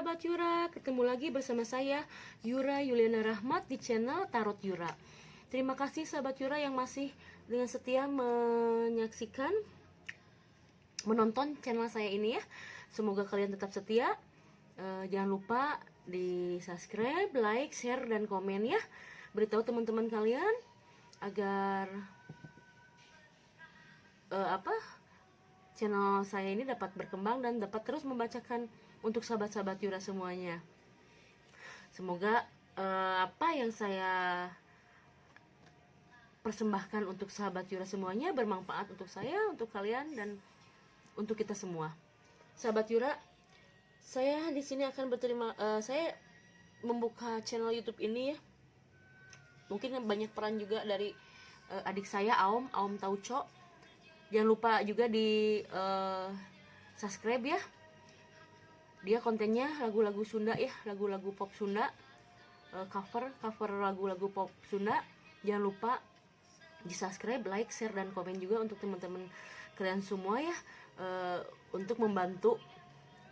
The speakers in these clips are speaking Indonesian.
sahabat Yura, ketemu lagi bersama saya Yura Yuliana Rahmat di channel Tarot Yura. Terima kasih sahabat Yura yang masih dengan setia menyaksikan, menonton channel saya ini ya. Semoga kalian tetap setia. Jangan lupa di subscribe, like, share, dan komen ya. Beritahu teman-teman kalian agar channel saya ini dapat berkembang dan dapat terus membacakan untuk sahabat-sahabat Yura semuanya. Semoga apa yang saya persembahkan untuk sahabat Yura semuanya bermanfaat untuk saya, untuk kalian, dan untuk kita semua. Sahabat Yura, saya di sini akan saya membuka channel YouTube ini ya. Mungkin banyak peran juga dari adik saya Aom Tauco. Jangan lupa juga di subscribe ya. Dia kontennya lagu-lagu Sunda ya, lagu-lagu pop Sunda, cover lagu-lagu pop Sunda. Jangan lupa di subscribe, like, share, dan komen juga untuk teman-teman kalian semua ya, untuk membantu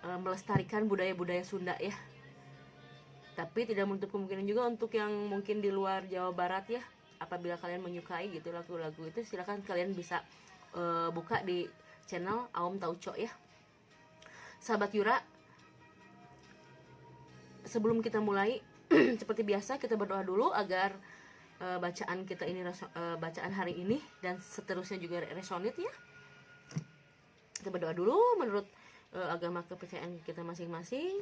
melestarikan budaya-budaya Sunda ya. Tapi tidak menutup kemungkinan juga untuk yang mungkin di luar Jawa Barat ya. Apabila kalian menyukai gitu lagu-lagu itu, silahkan kalian bisa buka di channel Aom Tauco ya. Sahabat Yura, sebelum kita mulai seperti biasa kita berdoa dulu agar bacaan kita ini bacaan hari ini dan seterusnya juga resonate ya. Kita berdoa dulu menurut agama kepercayaan kita masing-masing.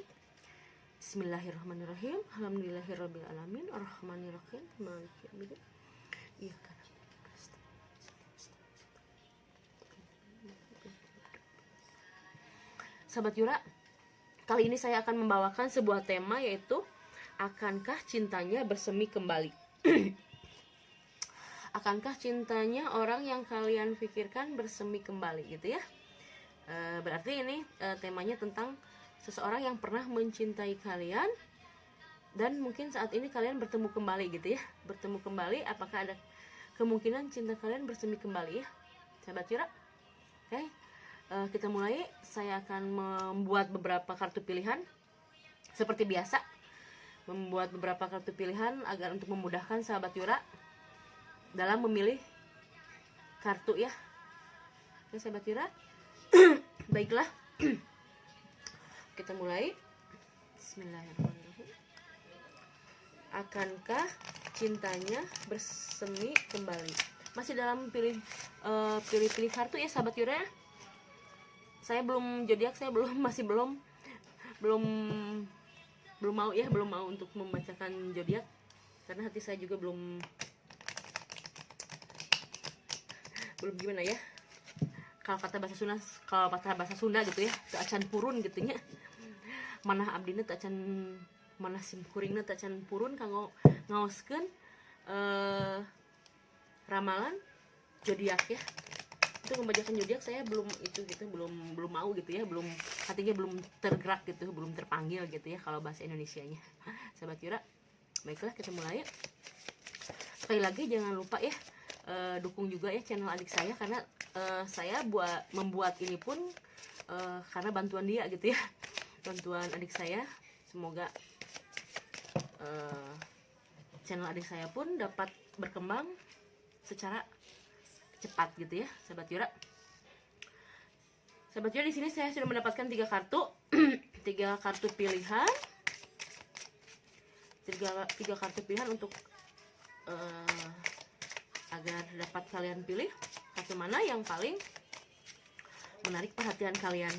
Bismillahirrahmanirrahim. Alhamdulillahirabbil alamin, arrahmanirrahim, maliki yaumiddin. Iya kan. Sahabat Yura, kali ini saya akan membawakan sebuah tema, yaitu akankah cintanya bersemi kembali? Akankah cintanya orang yang kalian pikirkan bersemi kembali gitu ya? Berarti ini temanya tentang seseorang yang pernah mencintai kalian dan mungkin saat ini kalian bertemu kembali gitu ya. Bertemu kembali, apakah ada kemungkinan cinta kalian bersemi kembali ya, sahabat Yura? Oke, kita mulai. Saya akan membuat beberapa kartu pilihan seperti biasa, membuat beberapa kartu pilihan agar untuk memudahkan sahabat Yura dalam memilih kartu ya. Oke sahabat Yura, baiklah, kita mulai. Bismillahirrahmanirrahim. Akankah cintanya bersemi kembali? Masih dalam pilih kartu ya sahabat Yura. Saya belum zodiak, saya belum mau untuk membacakan zodiak karena hati saya juga belum gimana ya. Kalau kata bahasa Sunda gitu ya, teu acan purun gitu nya. Manah abdina teu acan, manah simkuringna teu acan purun kanggo ngaoskeun ramalan zodiak ya. Untuk membacakan zodiak saya belum mau gitu ya, hatinya belum tergerak gitu, belum terpanggil gitu ya kalau bahasa Indonesianya. Sahabat Yura, baiklah kita mulai. Sekali lagi jangan lupa ya, dukung juga ya channel adik saya, karena saya membuat ini pun karena bantuan dia gitu ya, bantuan adik saya. Semoga channel adik saya pun dapat berkembang secara cepat gitu ya, sahabat Yura. Sahabat Yura, di sini saya sudah mendapatkan 3 kartu, 3 kartu pilihan, 3 kartu pilihan untuk agar dapat kalian pilih kartu mana yang paling menarik perhatian kalian.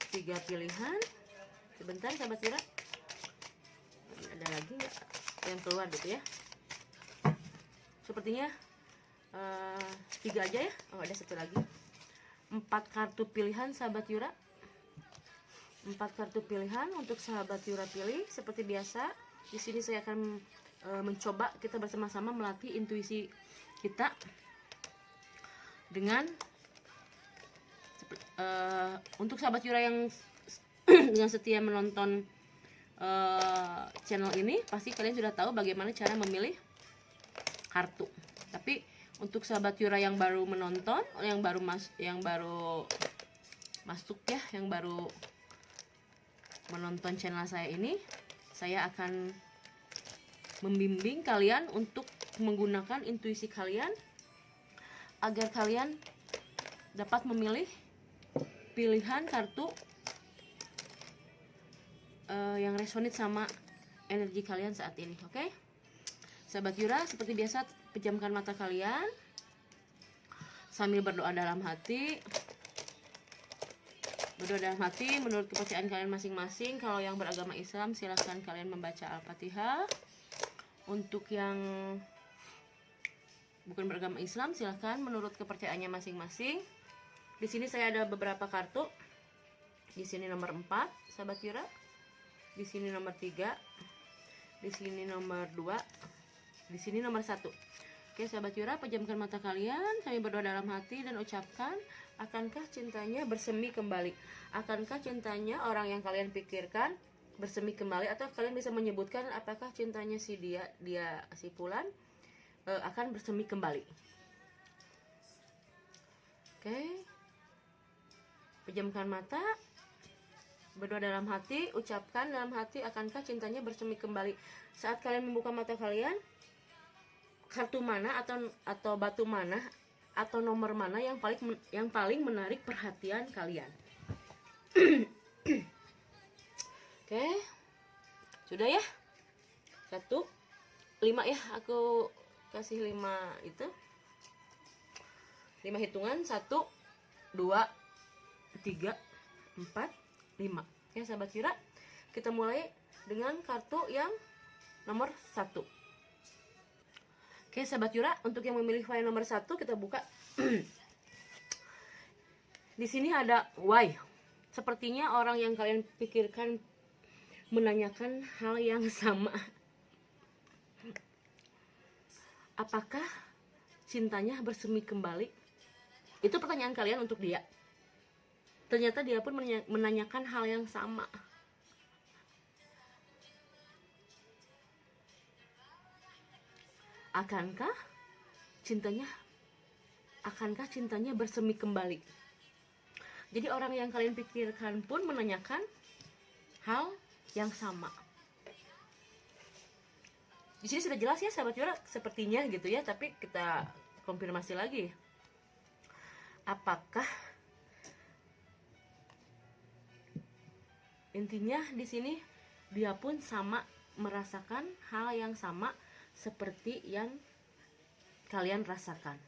3 pilihan. Sebentar sahabat Yura, ada lagi nggak yang keluar gitu ya? Sepertinya 3 aja ya. Oh, ada 1 lagi. 4 kartu pilihan sahabat Yura. 4 kartu pilihan untuk sahabat Yura pilih. Seperti biasa, di sini saya akan mencoba kita bersama-sama melatih intuisi kita dengan untuk sahabat Yura yang dengan setia menonton channel ini, pasti kalian sudah tahu bagaimana cara memilih kartu. Tapi untuk sahabat Yura yang baru menonton, yang baru masuk ya, yang baru menonton channel saya ini, saya akan membimbing kalian untuk menggunakan intuisi kalian agar kalian dapat memilih pilihan kartu yang resonate sama energi kalian saat ini. Oke? Sahabat Yura, seperti biasa pejamkan mata kalian sambil berdoa dalam hati. Berdoa dalam hati menurut kepercayaan kalian masing-masing. Kalau yang beragama Islam silahkan kalian membaca Al-Fatihah. Untuk yang bukan beragama Islam silahkan menurut kepercayaannya masing-masing. Di sini saya ada beberapa kartu. Di sini nomor 4, sahabat Yura. Di sini nomor 3. Di sini nomor 2. Di sini nomor 1. Oke, sahabat Yura, pejamkan mata kalian. Kami berdoa dalam hati dan ucapkan, akankah cintanya bersemi kembali? Akankah cintanya orang yang kalian pikirkan bersemi kembali, atau kalian bisa menyebutkan apakah cintanya si si Fulan akan bersemi kembali? Oke, pejamkan mata, berdoa dalam hati, ucapkan dalam hati, akankah cintanya bersemi kembali? Saat kalian membuka mata kalian, kartu mana atau batu mana atau nomor mana yang paling menarik perhatian kalian? Oke, sudah ya? 1, 5 ya, aku kasih 5 itu. 5 hitungan, 1, 2, 3, 4, 5. Oke, sahabat Yura, kita mulai dengan kartu yang nomor 1. Oke, sahabat Yura, untuk yang memilih file nomor 1 kita buka. Di sini ada why. Sepertinya orang yang kalian pikirkan menanyakan hal yang sama. Apakah cintanya bersemi kembali? Itu pertanyaan kalian untuk dia. Ternyata dia pun menanyakan hal yang sama. Akankah cintanya bersemi kembali? Jadi orang yang kalian pikirkan pun menanyakan hal yang sama. Di sini sudah jelas ya, sahabat Yura, sepertinya gitu ya, tapi kita konfirmasi lagi. Apakah intinya di sini dia pun sama merasakan hal yang sama seperti yang kalian rasakan?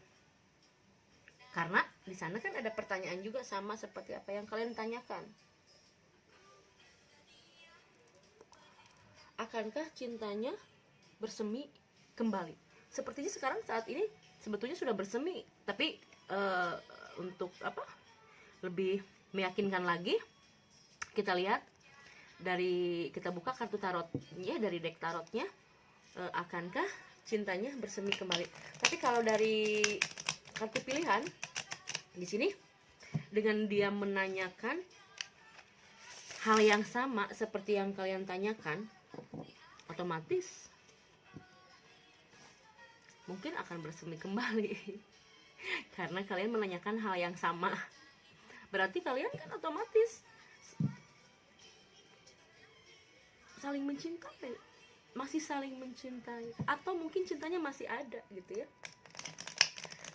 Karena di sana kan ada pertanyaan juga sama seperti apa yang kalian tanyakan. Akankah cintanya bersemi kembali? Sepertinya sekarang saat ini sebetulnya sudah bersemi, tapi untuk lebih meyakinkan lagi, kita lihat kita buka kartu tarotnya dari deck tarotnya. Akankah cintanya bersemi kembali? Tapi kalau dari kartu pilihan di sini, dengan dia menanyakan hal yang sama seperti yang kalian tanyakan, otomatis mungkin akan bersemi kembali. Karena kalian menanyakan hal yang sama, berarti kalian kan otomatis saling mencintai, masih saling mencintai, atau mungkin cintanya masih ada gitu ya.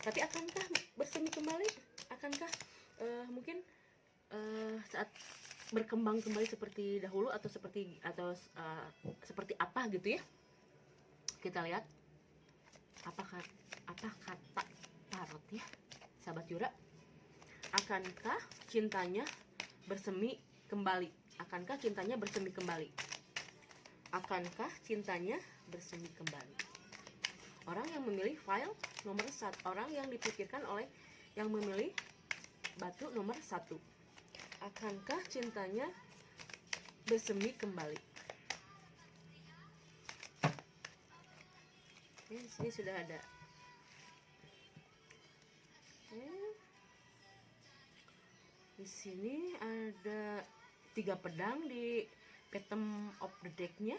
Tapi akankah bersemi kembali? Akankah mungkin saat berkembang kembali seperti dahulu, atau seperti apa gitu ya? Kita lihat apa kata tarot ya, sahabat Yura. Akankah cintanya bersemi kembali? Akankah cintanya bersemi kembali? Akankah cintanya bersemi kembali? Orang yang memilih file nomor 1, orang yang dipikirkan oleh yang memilih batu nomor 1. Akankah cintanya bersemi kembali? Oke, di sini sudah ada. Oke. Di sini ada 3 pedang di bottom of the deck-nya.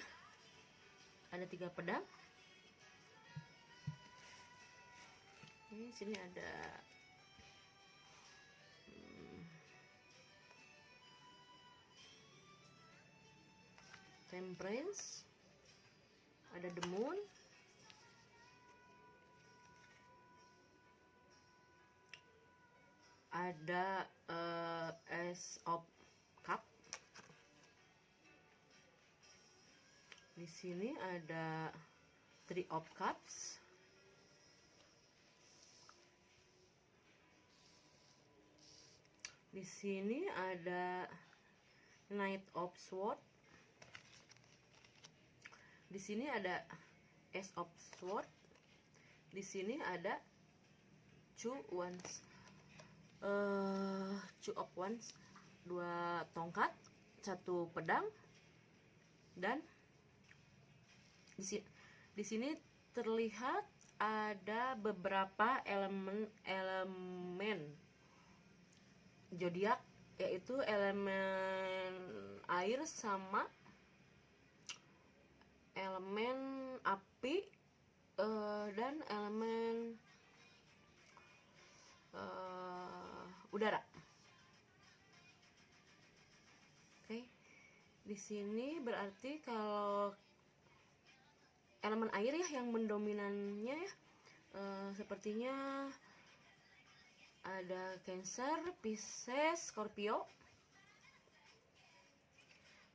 Ada 3 pedang. Di sini ada Temperance, ada The Moon, ada Ace of Cup. Di sini ada Three of Cups. Di sini ada Knight of Swords. Di sini ada Ace of Swords. Di sini ada Two of Wands, 2 tongkat, 1 pedang, dan di sini terlihat ada beberapa elemen zodiak, yaitu elemen air sama elemen api dan elemen udara. Oke. Di sini berarti kalau elemen air ya yang mendominannya ya, sepertinya ada Cancer, Pisces, Scorpio.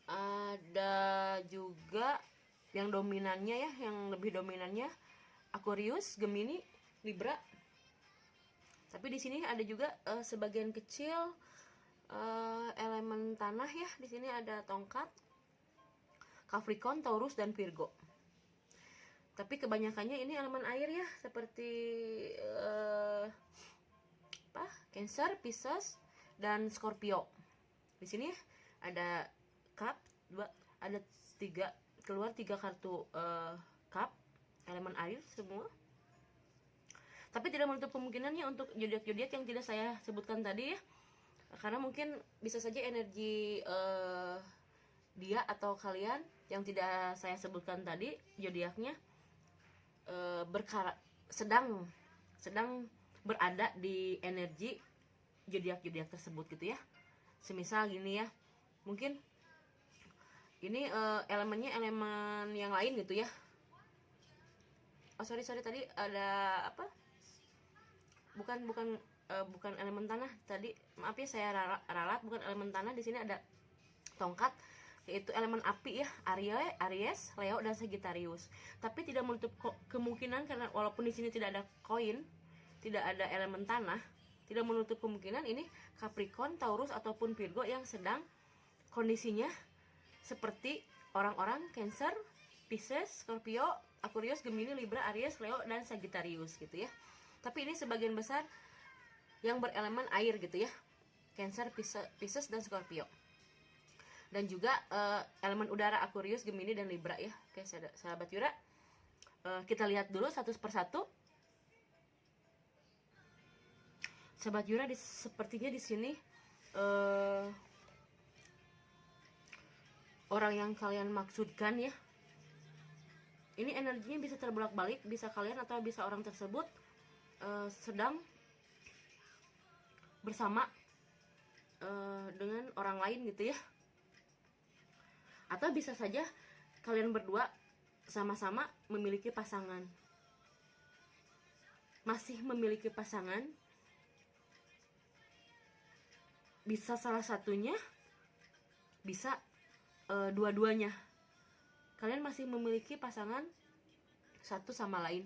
Ada juga yang dominannya ya, yang lebih dominannya Aquarius, Gemini, Libra. Tapi di sini ada juga sebagian kecil elemen tanah ya. Di sini ada tongkat, Capricorn, Taurus, dan Virgo. Tapi kebanyakannya ini elemen air ya, seperti Cancer, Pisces, dan Scorpio. Di sini ada cup, ada 3 kartu cup, elemen air semua. Tapi tidak menutup kemungkinannya untuk zodiak-zodiak yang tidak saya sebutkan tadi ya, karena mungkin bisa saja energi dia atau kalian yang tidak saya sebutkan tadi zodiaknya sedang berada di energi zodiak tersebut gitu ya. Semisal gini ya, mungkin ini elemennya elemen yang lain gitu ya. Oh sorry tadi ada apa? Bukan elemen tanah tadi, maaf ya saya ralat, bukan elemen tanah. Di sini ada tongkat, yaitu elemen api ya, Aries, Leo, dan Sagittarius. Tapi tidak menutup kemungkinan, karena walaupun di sini tidak ada koin, tidak ada elemen tanah, tidak menutup kemungkinan ini Capricorn, Taurus, ataupun Virgo yang sedang kondisinya seperti orang-orang Cancer, Pisces, Scorpio, Aquarius, Gemini, Libra, Aries, Leo, dan Sagittarius gitu ya. Tapi ini sebagian besar yang berelemen air gitu ya, Cancer, Pisces, dan Scorpio. Dan juga elemen udara, Aquarius, Gemini, dan Libra ya. Oke sahabat Yura, kita lihat dulu satu persatu. Sahabat Yura, sepertinya di sini orang yang kalian maksudkan ya, ini energinya bisa terbolak-balik, bisa kalian atau bisa orang tersebut sedang bersama dengan orang lain gitu ya. Atau bisa saja kalian berdua sama-sama memiliki pasangan, masih memiliki pasangan. Bisa salah satunya, bisa dua-duanya. Kalian masih memiliki pasangan satu sama lain.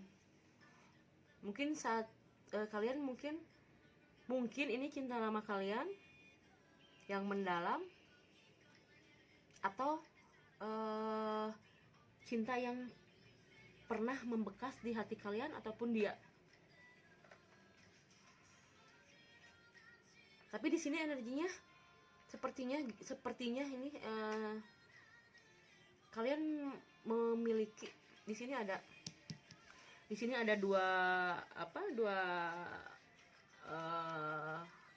Mungkin saat kalian mungkin ini cinta lama kalian yang mendalam, atau cinta yang pernah membekas di hati kalian ataupun dia. Tapi di sini energinya sepertinya ini kalian memiliki, di sini ada dua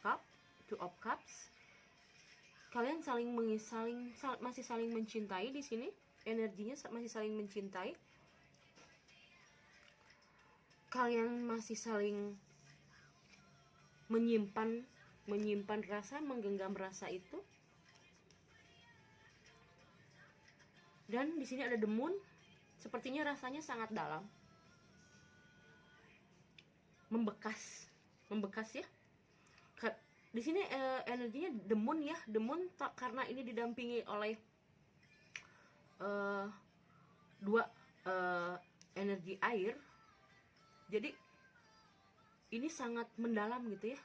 cup, Two of Cups. Kalian masih saling mencintai di sini, energinya masih saling mencintai. Kalian masih saling menyimpan rasa, menggenggam rasa itu. Dan di sini ada the moon, sepertinya rasanya sangat dalam, membekas ya. Di sini energinya the moon ya, the moon karena ini didampingi oleh dua energi air, jadi ini sangat mendalam gitu ya,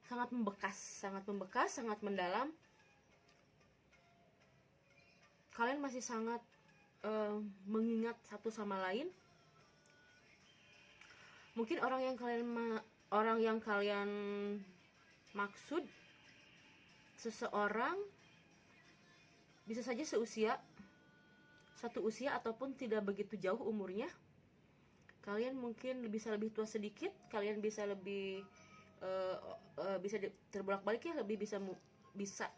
sangat membekas, sangat mendalam. Kalian masih sangat mengingat satu sama lain. Mungkin orang yang kalian maksud, seseorang bisa saja satu usia ataupun tidak begitu jauh umurnya. Kalian mungkin bisa lebih tua sedikit, kalian bisa lebih bisa terbolak-balik ya, bisa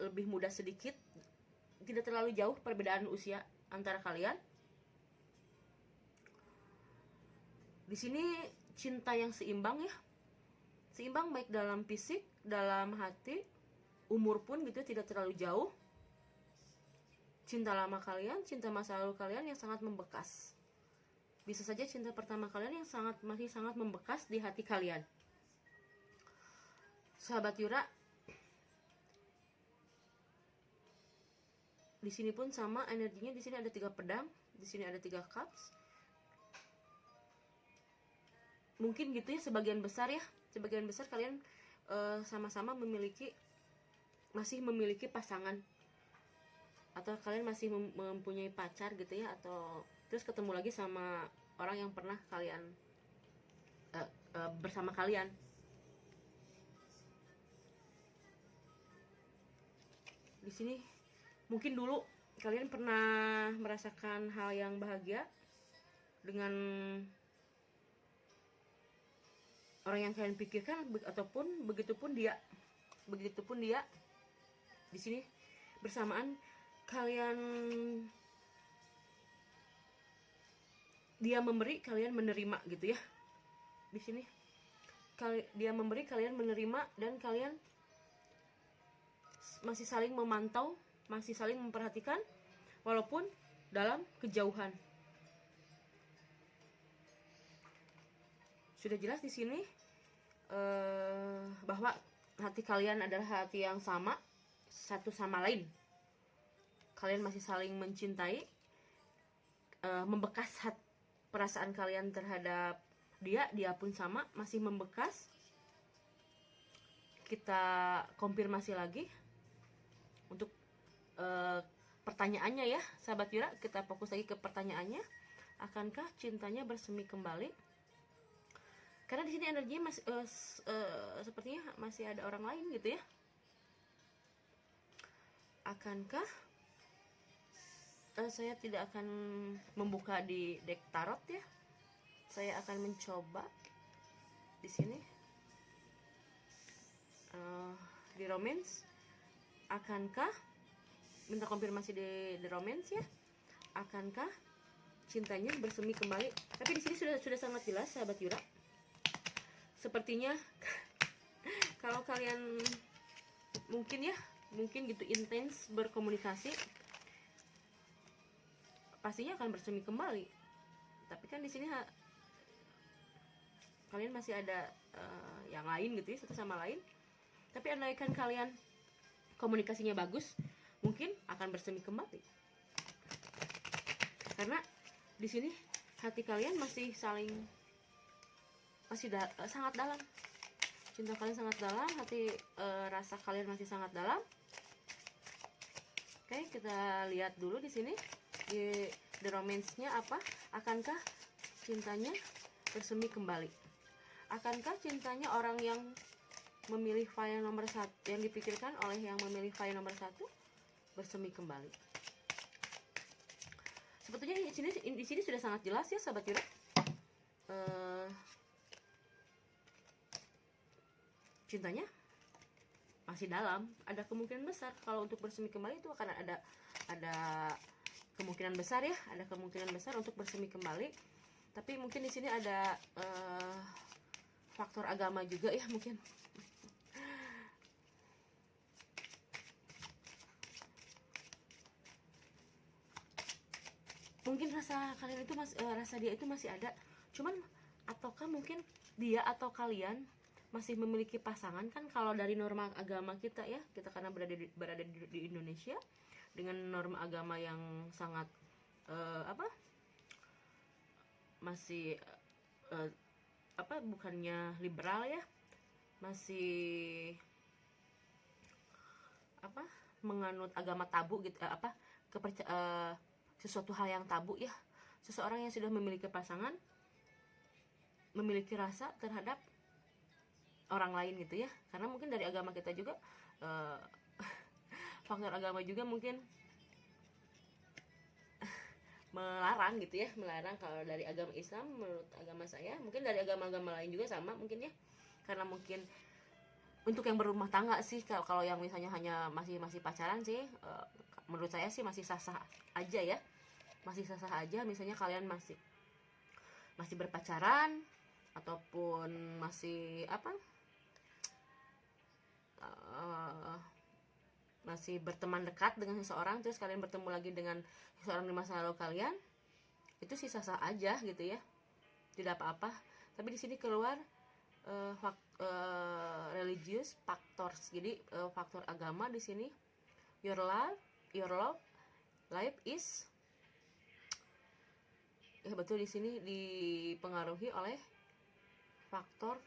lebih muda sedikit. Tidak terlalu jauh perbedaan usia antara kalian. Di sini cinta yang seimbang ya, seimbang baik dalam fisik, dalam hati, umur pun gitu, tidak terlalu jauh. Cinta lama kalian, cinta masa lalu kalian yang sangat membekas. Bisa saja cinta pertama kalian yang masih sangat membekas di hati kalian. Sahabat Yura, di sini pun sama energinya. Di sini ada 3 pedang, di sini ada 3 cups. Mungkin gitu ya, sebagian besar kalian sama-sama masih memiliki pasangan, atau kalian masih mempunyai pacar gitu ya, atau terus ketemu lagi sama orang yang pernah kalian bersama kalian. Di sini mungkin dulu kalian pernah merasakan hal yang bahagia dengan orang yang kalian pikirkan, ataupun begitupun dia di sini bersamaan kalian, dia memberi, kalian menerima gitu ya. Di sini dia memberi, kalian menerima, dan kalian masih saling memantau, masih saling memperhatikan walaupun dalam kejauhan. Sudah jelas di sini bahwa hati kalian adalah hati yang sama satu sama lain. Kalian masih saling mencintai, membekas perasaan kalian terhadap dia pun sama, masih membekas. Kita konfirmasi lagi untuk pertanyaannya ya, sahabat Yura. Kita fokus lagi ke pertanyaannya. Akankah cintanya bersemi kembali? Karena di sini energinya sepertinya masih ada orang lain gitu ya. Akankah saya tidak akan membuka di deck tarot ya. Saya akan mencoba di sini di romance. Akankah, minta konfirmasi di romance ya. Akankah cintanya bersemi kembali? Tapi di sini sudah sangat jelas sahabat Yura. Sepertinya kalau kalian mungkin gitu intens berkomunikasi, pastinya akan bersemi kembali. Tapi kan di sini kalian masih ada yang lain gitu ya, satu sama lain. Tapi andaikan kalian komunikasinya bagus, mungkin akan bersemi kembali. Karena di sini hati kalian masih sangat dalam. Cinta kalian sangat dalam, hati rasa kalian masih sangat dalam. Oke, kita lihat dulu di sini di the romance-nya apa? Akankah cintanya bersemi kembali? Akankah cintanya orang yang memilih file nomor 1, yang dipikirkan oleh yang memilih file nomor 1 bersemi kembali? Sebetulnya di sini sudah sangat jelas ya sahabat Yura. Cintanya masih dalam. Ada kemungkinan besar kalau untuk bersemi kembali itu akan ada kemungkinan besar ya, ada kemungkinan besar untuk bersemi kembali. Tapi mungkin di sini ada faktor agama juga ya mungkin. mungkin rasa kalian itu rasa dia itu masih ada, cuman ataukah mungkin dia atau kalian masih memiliki pasangan. Kan kalau dari norma agama kita ya, kita karena berada di Indonesia dengan norma agama yang sangat masih bukannya liberal ya, masih menganut agama tabu gitu, sesuatu hal yang tabu ya. Seseorang yang sudah memiliki pasangan memiliki rasa terhadap orang lain gitu ya, karena mungkin dari agama kita juga faktor agama juga mungkin melarang gitu ya, melarang. Kalau dari agama Islam, menurut agama saya, mungkin dari agama-agama lain juga sama mungkin ya, karena mungkin untuk yang berumah tangga sih, kalau yang misalnya hanya masih pacaran sih, menurut saya sih masih sah-sah aja ya, masih sah-sah aja. Misalnya kalian masih berpacaran ataupun masih masih berteman dekat dengan seseorang, terus kalian bertemu lagi dengan seseorang di masa lalu kalian, itu sih sah-sah aja gitu ya, tidak apa-apa. Tapi di sini keluar religious factors, jadi faktor agama di sini. Your love life is ya betul, di sini dipengaruhi oleh faktor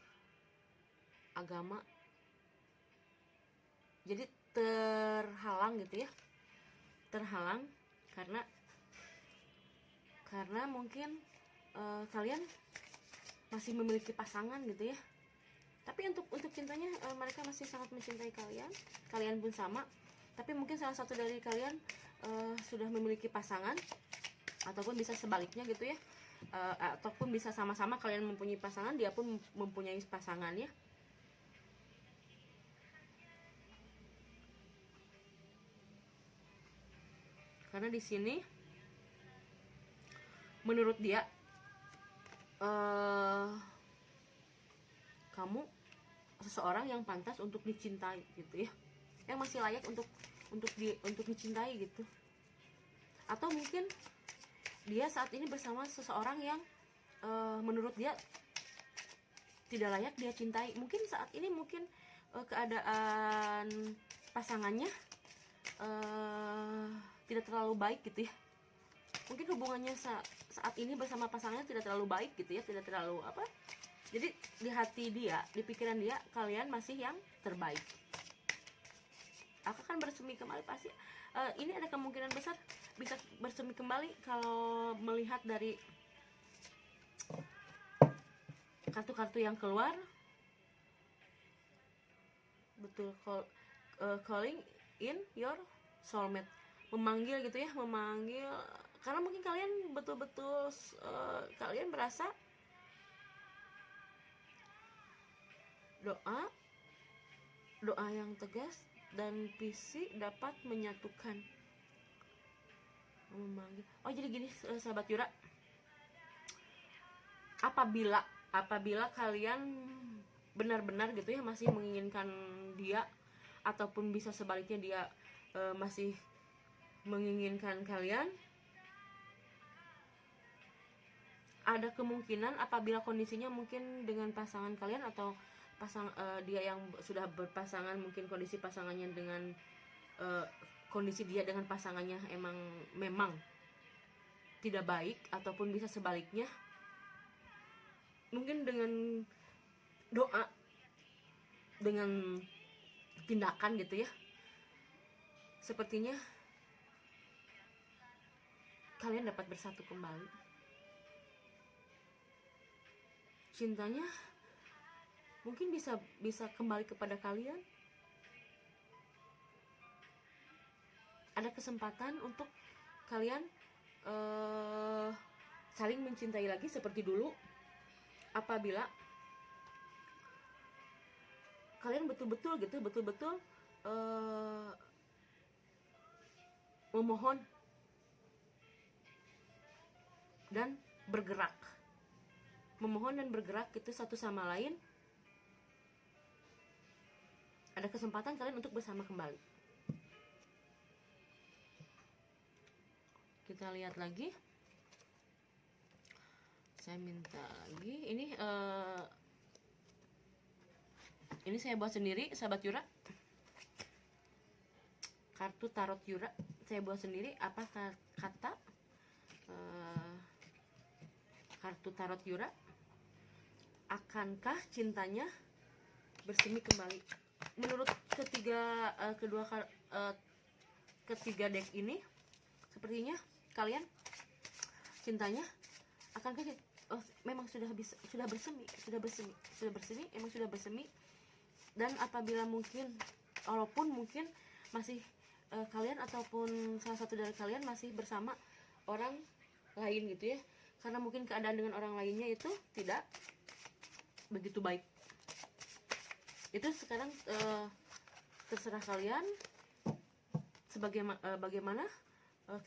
agama, jadi terhalang gitu ya, terhalang karena mungkin kalian masih memiliki pasangan gitu ya. Tapi untuk cintanya, mereka masih sangat mencintai kalian pun sama. Tapi mungkin salah satu dari kalian sudah memiliki pasangan, ataupun bisa sebaliknya gitu ya, ataupun bisa sama-sama kalian mempunyai pasangan, dia pun mempunyai pasangan ya. Karena di sini menurut dia kamu seseorang yang pantas untuk dicintai gitu ya, yang masih layak untuk dicintai gitu. Atau mungkin dia saat ini bersama seseorang yang menurut dia tidak layak dia cintai. Mungkin saat ini keadaan pasangannya tidak terlalu baik gitu ya. Mungkin hubungannya saat ini bersama pasangannya tidak terlalu baik gitu ya, tidak terlalu jadi di hati dia, di pikiran dia, kalian masih yang terbaik. Akan bersemi kembali pasti. Ini ada kemungkinan besar bisa bersemi kembali kalau melihat dari kartu-kartu yang keluar. Betul, calling in your soulmate, memanggil gitu ya, memanggil. Karena mungkin kalian betul-betul kalian merasa doa yang tegas dan visi dapat menyatukan, memanggil. Oh jadi gini sahabat Yura, apabila kalian benar-benar gitu ya masih menginginkan dia, ataupun bisa sebaliknya dia masih menginginkan kalian, ada kemungkinan apabila kondisinya mungkin dengan pasangan kalian atau dia yang sudah berpasangan, mungkin kondisi pasangannya dengan kondisi dia dengan pasangannya memang tidak baik, ataupun bisa sebaliknya, mungkin dengan doa, dengan tindakan gitu ya, sepertinya kalian dapat bersatu kembali. Cintanya mungkin bisa kembali kepada kalian. Ada kesempatan untuk kalian saling mencintai lagi seperti dulu, apabila kalian betul-betul memohon dan bergerak, gitu satu sama lain. Ada kesempatan kalian untuk bersama kembali. Kita lihat lagi Saya minta lagi ini saya buat sendiri, sahabat Yura. Kartu tarot Yura saya buat sendiri. Apa kata kartu tarot Yura? Akankah cintanya bersemi kembali? Menurut ketiga deck ini, sepertinya kalian cintanya akankah memang sudah bersemi, emang sudah bersemi. Dan apabila mungkin, walaupun mungkin masih kalian ataupun salah satu dari kalian masih bersama orang lain gitu ya, karena mungkin keadaan dengan orang lainnya itu tidak begitu baik. Itu sekarang terserah kalian bagaimana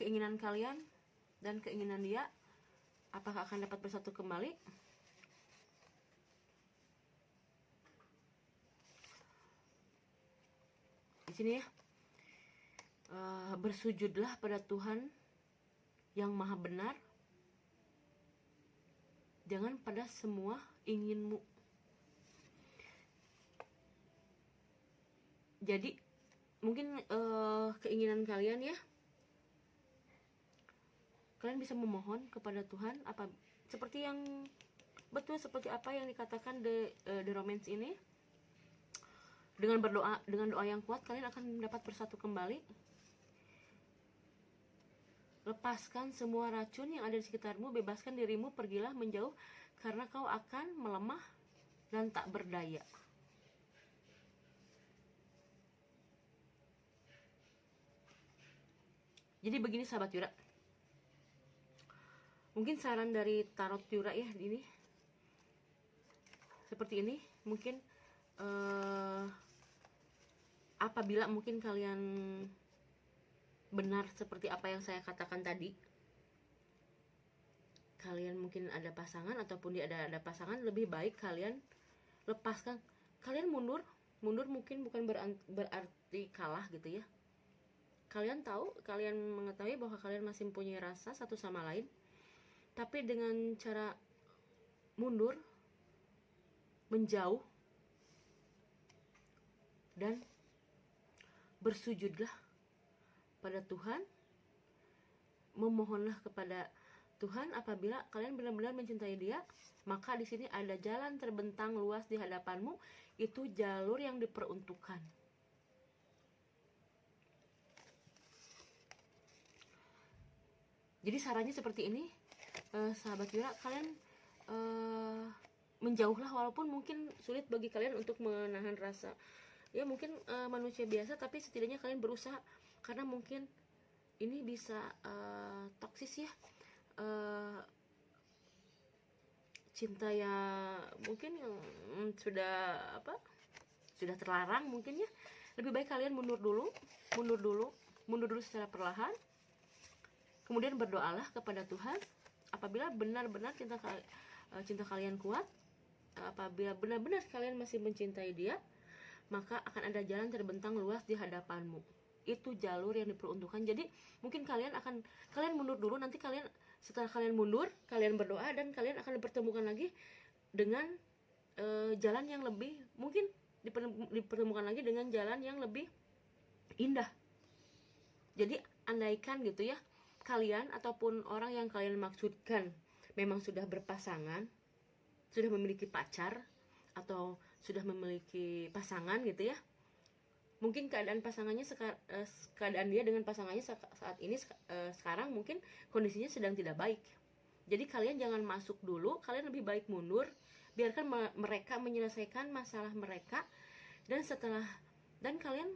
keinginan kalian dan keinginan dia, apakah akan dapat bersatu kembali. Di sini ya, bersujudlah pada Tuhan yang maha benar, jangan pada semua inginmu. Jadi mungkin keinginan kalian ya, kalian bisa memohon kepada Tuhan seperti apa yang dikatakan the romance ini. Dengan berdoa, dengan doa yang kuat, kalian akan dapat bersatu kembali. Lepaskan semua racun yang ada di sekitarmu, bebaskan dirimu, pergilah menjauh, karena kau akan melemah dan tak berdaya. Jadi begini sahabat Yura, mungkin saran dari tarot Yura ya, ini seperti ini. Mungkin apabila mungkin kalian benar seperti apa yang saya katakan tadi, kalian mungkin ada pasangan ataupun dia ada pasangan, lebih baik kalian lepaskan. Kalian mundur mungkin bukan berarti kalah gitu ya. Kalian mengetahui bahwa kalian masih mempunyai rasa satu sama lain, tapi dengan cara mundur, menjauh, dan bersujudlah pada Tuhan, memohonlah kepada Tuhan. Apabila kalian benar-benar mencintai Dia, maka di sini ada jalan terbentang luas di hadapanmu. Itu jalur yang diperuntukkan. Jadi sarannya seperti ini, sahabat Yura, kalian menjauhlah, walaupun mungkin sulit bagi kalian untuk menahan rasa. Ya mungkin manusia biasa, tapi setidaknya kalian berusaha, karena mungkin ini bisa toksis ya, cinta ya mungkin yang sudah terlarang mungkin ya. Lebih baik kalian mundur dulu secara perlahan, kemudian berdoalah kepada Tuhan. Apabila benar-benar cinta kalian kuat, apabila benar-benar kalian masih mencintai Dia, maka akan ada jalan terbentang luas di hadapanmu. Itu jalur yang diperuntukkan. Jadi mungkin kalian mundur dulu, nanti setelah kalian mundur, kalian berdoa, dan kalian akan dipertemukan lagi dengan jalan yang lebih, mungkin dipertemukan lagi dengan jalan yang lebih indah. Jadi andaikan gitu ya, kalian ataupun orang yang kalian maksudkan memang sudah berpasangan, sudah memiliki pacar, atau sudah memiliki pasangan gitu ya, mungkin keadaan dia dengan pasangannya saat ini sekarang mungkin kondisinya sedang tidak baik. Jadi kalian jangan masuk dulu, kalian lebih baik mundur, biarkan mereka menyelesaikan masalah mereka, dan kalian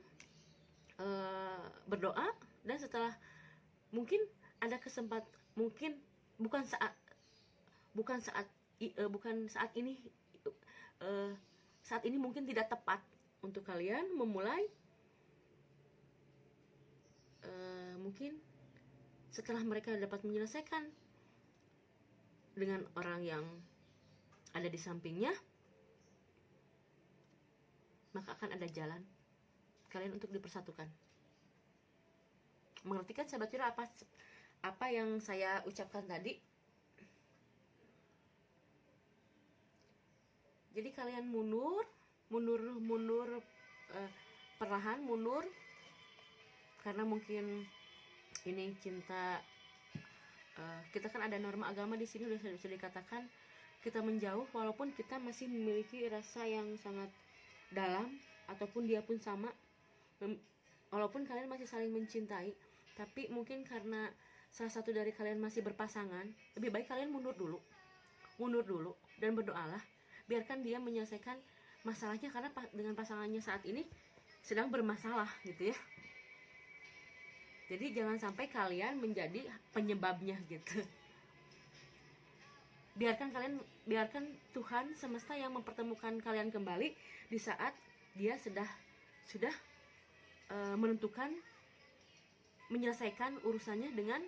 berdoa, dan setelah mungkin ada kesempatan, mungkin bukan saat ini mungkin tidak tepat untuk kalian memulai. Mungkin setelah mereka dapat menyelesaikan dengan orang yang ada di sampingnya, maka akan ada jalan kalian untuk dipersatukan. Mengerti kan sahabat Yura apa yang saya ucapkan tadi? Jadi kalian mundur perlahan mundur, karena mungkin ini cinta. Kita kan ada norma agama di sini, udah bisa dikatakan kita menjauh walaupun kita masih memiliki rasa yang sangat dalam, ataupun dia pun sama. Walaupun kalian masih saling mencintai, tapi mungkin karena salah satu dari kalian masih berpasangan, lebih baik kalian mundur dulu dan berdoalah, biarkan dia menyelesaikan masalahnya, karena dengan pasangannya saat ini sedang bermasalah gitu ya. Jadi jangan sampai kalian menjadi penyebabnya gitu. Biarkan Tuhan semesta yang mempertemukan kalian kembali di saat dia sudah menentukan menyelesaikan urusannya dengan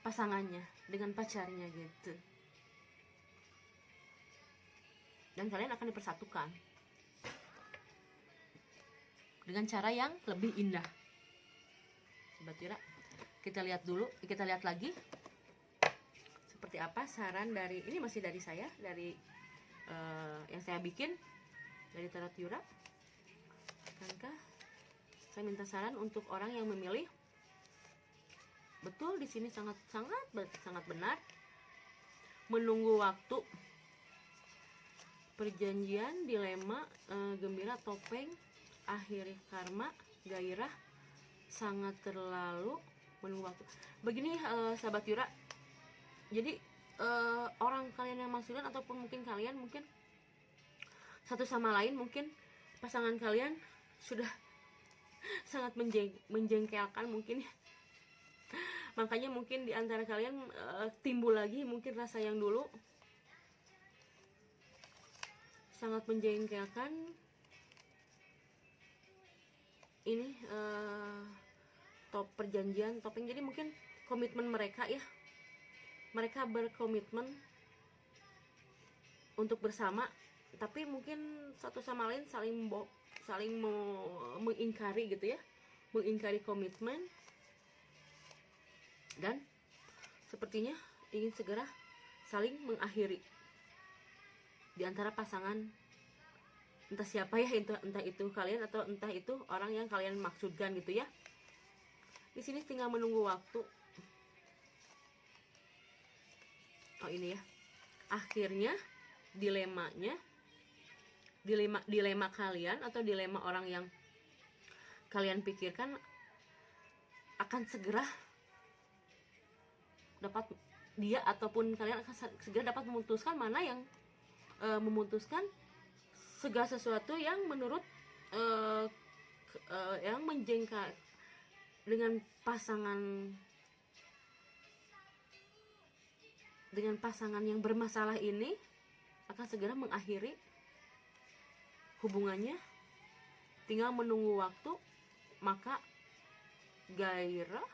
pasangannya, dengan pacarnya gitu. Dan kalian akan dipersatukan dengan cara yang lebih indah. Sobat Yura, kita lihat lagi seperti apa saran dari, ini masih dari saya, dari yang saya bikin dari Tarot Yura. Akankah saya minta saran untuk orang yang memilih? Betul, di sini sangat benar. Menunggu waktu, perjanjian, dilema, gembira, topeng, akhiri karma, gairah, sangat terlalu, menunggu waktu. Begini sahabat Yura, jadi orang kalian yang maksudkan, ataupun mungkin kalian mungkin satu sama lain, mungkin pasangan kalian sudah sangat menjengkelkan mungkin ya. Makanya mungkin di antara kalian timbul lagi mungkin rasa yang dulu sangat menjengkelkan. Ini top perjanjian, topeng. Jadi mungkin komitmen mereka ya, mereka berkomitmen untuk bersama, tapi mungkin satu sama lain saling mengingkari gitu ya, mengingkari komitmen, dan sepertinya ingin segera saling mengakhiri di antara pasangan, entah siapa ya, entah itu kalian atau entah itu orang yang kalian maksudkan gitu ya. Di sini tinggal menunggu waktu. Oh ini ya, akhirnya dilema kalian atau dilema orang yang kalian pikirkan akan segera dapat dia, ataupun kalian akan segera dapat memutuskan mana yang memutuskan segala sesuatu yang menurut yang menjengkel dengan pasangan yang bermasalah ini, akan segera mengakhiri hubungannya. Tinggal menunggu waktu, maka gairah,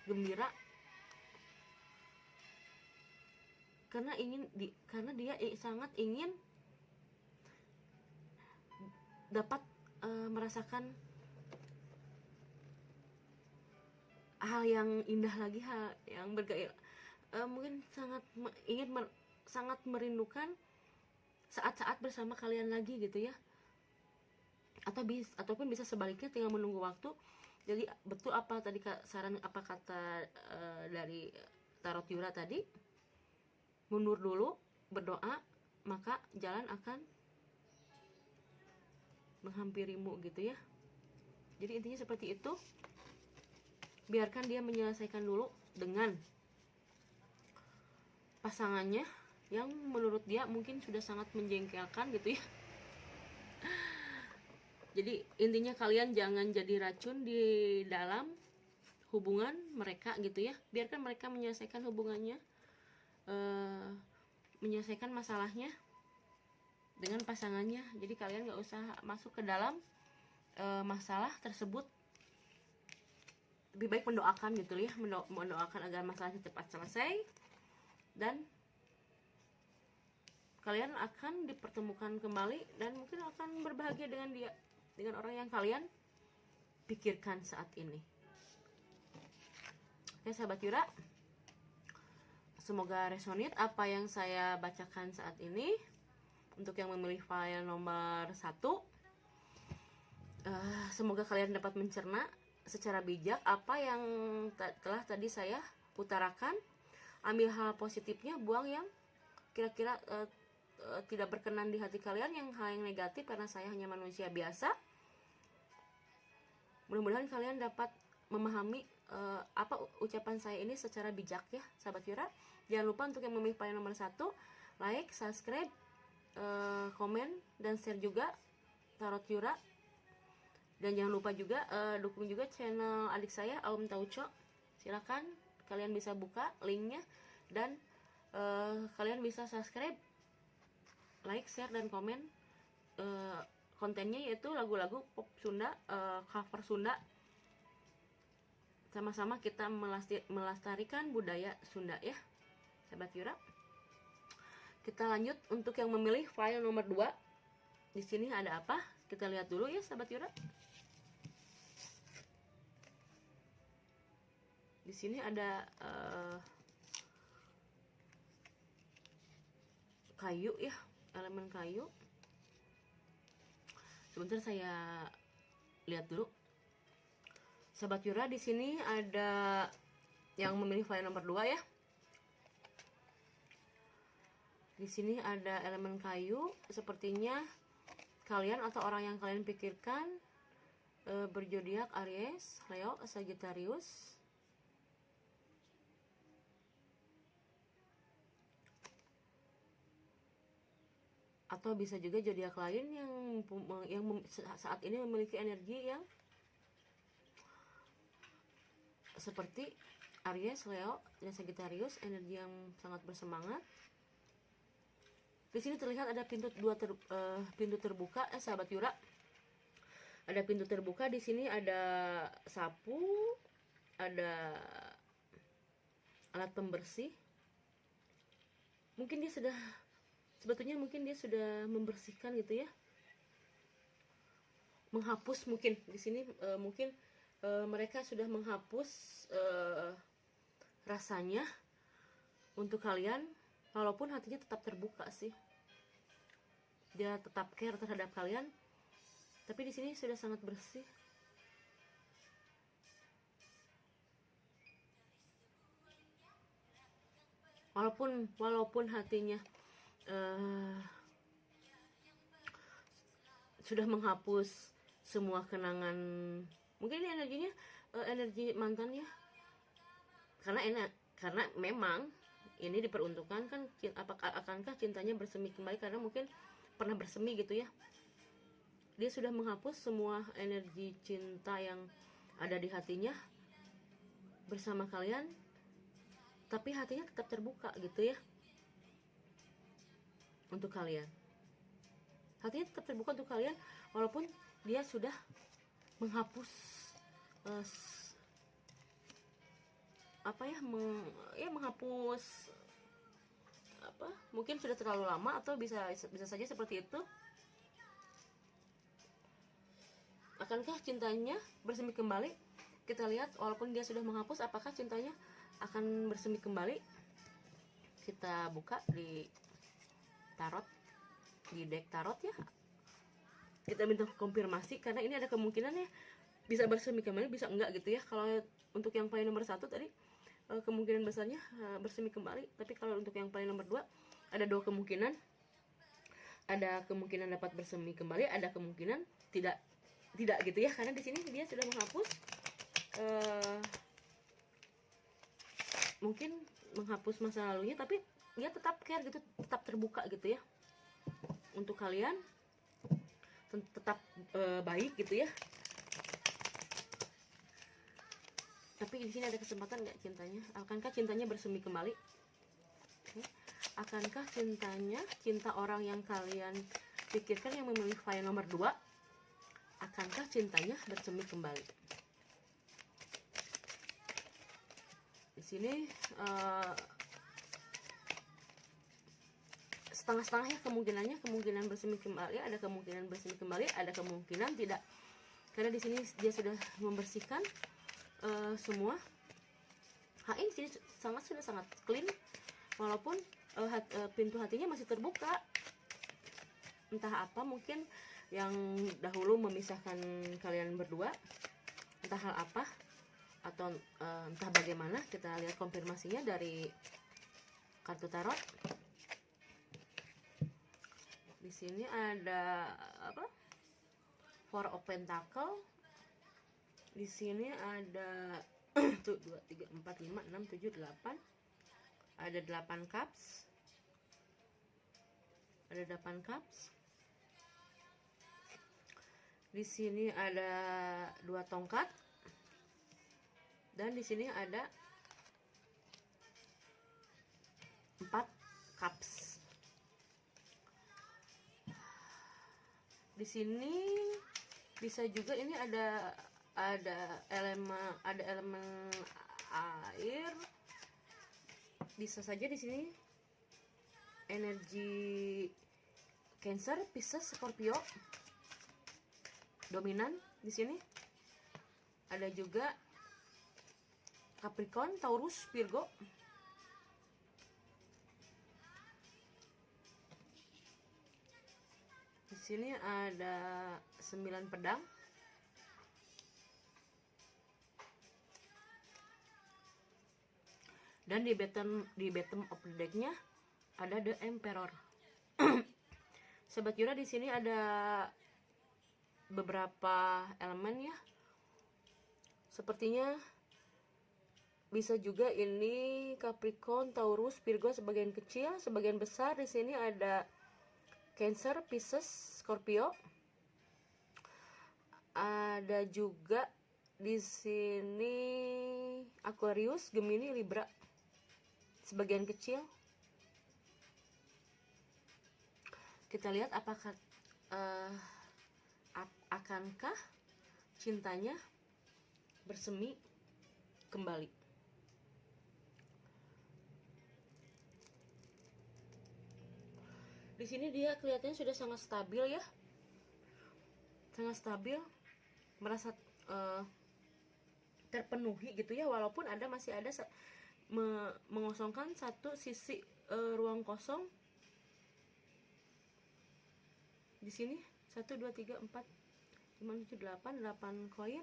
gembira, karena dia sangat ingin dapat merasakan hal yang indah lagi, hal yang bergairah. Mungkin sangat merindukan saat-saat bersama kalian lagi gitu ya. Ataupun bisa sebaliknya, tinggal menunggu waktu. Jadi betul apa tadi saran, apa kata dari Tarot Yura tadi, mundur dulu, berdoa, maka jalan akan menghampirimu gitu ya. Jadi intinya seperti itu. Biarkan dia menyelesaikan dulu dengan pasangannya yang menurut dia mungkin sudah sangat menjengkelkan gitu ya. Jadi intinya kalian jangan jadi racun di dalam hubungan mereka gitu ya. Biarkan mereka menyelesaikan hubungannya, menyelesaikan masalahnya dengan pasangannya. Jadi kalian gak usah masuk ke dalam masalah tersebut. Lebih baik mendoakan gitu ya, mendoakan agar masalahnya cepat selesai, dan kalian akan dipertemukan kembali dan mungkin akan berbahagia dengan dia, dengan orang yang kalian pikirkan saat ini. Oke sahabat Yura, semoga resonate apa yang saya bacakan saat ini. Untuk yang memilih file nomor 1, semoga kalian dapat mencerna secara bijak apa yang telah tadi saya utarakan. Ambil hal positifnya, buang yang kira-kira tidak berkenan di hati kalian, yang hal yang negatif, karena saya hanya manusia biasa. Mudah-mudahan kalian dapat memahami apa ucapan saya ini secara bijak ya, sahabat Yura. Jangan lupa untuk yang memilih file nomor 1, like, subscribe, komen, dan share juga Tarot Yura. Dan jangan lupa juga dukung juga channel adik saya Aum Tauco. Silakan kalian bisa buka linknya, dan kalian bisa subscribe, like, share, dan komen. Kontennya yaitu lagu-lagu pop Sunda, cover Sunda. Sama-sama kita melestarikan budaya Sunda ya, sahabat Yura. Kita lanjut untuk yang memilih file nomor 2. Di sini ada apa? Kita lihat dulu ya, sahabat Yura. Di sini ada kayu ya, elemen kayu. Sebentar saya lihat dulu. Sahabat Yura, di sini ada yang memilih file nomor 2 ya. Di sini ada elemen kayu, sepertinya kalian atau orang yang kalian pikirkan berzodiak Aries, Leo, Sagittarius. Atau bisa juga zodiak lain yang saat ini memiliki energi yang seperti Aries, Leo, dan Sagittarius, energi yang sangat bersemangat. Di sini terlihat ada pintu terbuka, sahabat Yura. Ada pintu terbuka. Di sini ada sapu, ada alat pembersih. Mungkin dia sudah membersihkan gitu ya, menghapus mungkin. Di sini mungkin mereka sudah menghapus rasanya untuk kalian. Walaupun hatinya tetap terbuka sih, dia tetap care terhadap kalian, tapi di sini sudah sangat bersih. Walaupun hatinya sudah menghapus semua kenangan, mungkin ini energinya energi mantan ya, karena memang ini diperuntukkan kan, akankah cintanya bersemi kembali, karena mungkin pernah bersemi gitu ya. Dia sudah menghapus semua energi cinta yang ada di hatinya bersama kalian, tapi hatinya tetap terbuka gitu ya untuk kalian. Hatinya tetap terbuka untuk kalian, walaupun dia sudah menghapus menghapus mungkin sudah terlalu lama, atau bisa saja seperti itu. Akankah cintanya bersemi kembali? Kita lihat, walaupun dia sudah menghapus, apakah cintanya akan bersemi kembali? Kita buka di tarot, di deck tarot ya. Kita minta konfirmasi, karena ini ada kemungkinan ya, bisa bersemi kembali, bisa enggak gitu ya. Kalau untuk yang file nomor 1 tadi kemungkinan besarnya bersemi kembali, tapi kalau untuk yang file nomor 2 ada 2 kemungkinan. Ada kemungkinan dapat bersemi kembali, ada kemungkinan tidak gitu ya, karena di sini dia sudah menghapus mungkin menghapus masa lalunya, tapi dia tetap care gitu, tetap terbuka gitu ya untuk kalian, tetap baik gitu ya. Tapi di sini ada kesempatan nggak cintanya? Akankah cintanya bersemi kembali? Akankah cinta orang yang kalian pikirkan yang memilih file nomor 2, akankah cintanya bersemi kembali? Di sini setengah-setengah ya kemungkinannya, kemungkinan bersemi kembali, ada kemungkinan bersemi kembali, ada kemungkinan tidak, karena di sini dia sudah membersihkan semua. Ini sini sudah sangat clean, walaupun pintu hatinya masih terbuka. Entah apa mungkin yang dahulu memisahkan kalian berdua, entah hal apa atau entah bagaimana. Kita lihat konfirmasinya dari kartu tarot. Di sini ada apa? Four of Pentacle. Di sini ada 1 2 3 4 5 6 7 8. Ada 8 cups. Ada 8 cups. Di sini ada 2 tongkat. Dan di sini ada 4 cups. Di sini bisa juga ini ada elemen air. Bisa saja di sini energi Cancer, Pisces, Scorpio dominan di sini. Ada juga Capricorn, Taurus, Virgo. Di sini ada 9 pedang. Dan di bottom of the deck-nya ada The Emperor. Sobat Yura, di sini ada beberapa elemen ya. Sepertinya bisa juga ini Capricorn, Taurus, Virgo sebagian kecil, sebagian besar. Di sini ada Cancer, Pisces, Scorpio. Ada juga di sini Aquarius, Gemini, Libra sebagian kecil. Kita lihat apakah akankah cintanya bersemi kembali. Di sini dia kelihatannya sudah sangat stabil ya, sangat stabil, merasa terpenuhi gitu ya, walaupun masih ada mengosongkan satu sisi ruang kosong. Di sini 1 2 3 4 5 7 8 koin.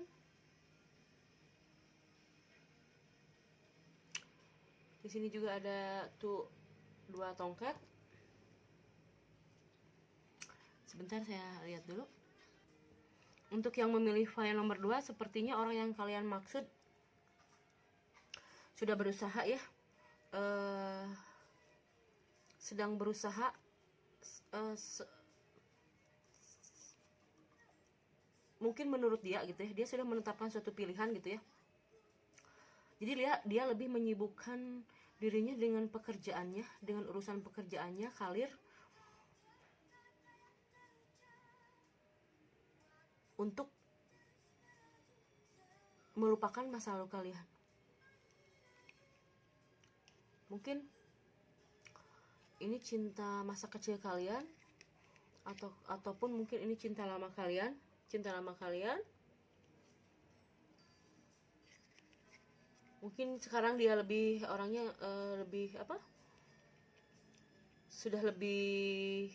Di sini juga ada tuh 2 tongkat. Sebentar saya lihat dulu. Untuk yang memilih file nomor 2, sepertinya orang yang kalian maksud sudah berusaha ya, sedang berusaha, mungkin menurut dia gitu ya, dia sudah menetapkan suatu pilihan gitu ya. Jadi dia lebih menyibukkan dirinya dengan pekerjaannya, dengan urusan pekerjaannya, karir, untuk melupakan masa lalu kalian. Mungkin ini cinta masa kecil kalian, ataupun mungkin ini cinta lama kalian. Mungkin sekarang dia lebih orangnya lebih apa? Sudah lebih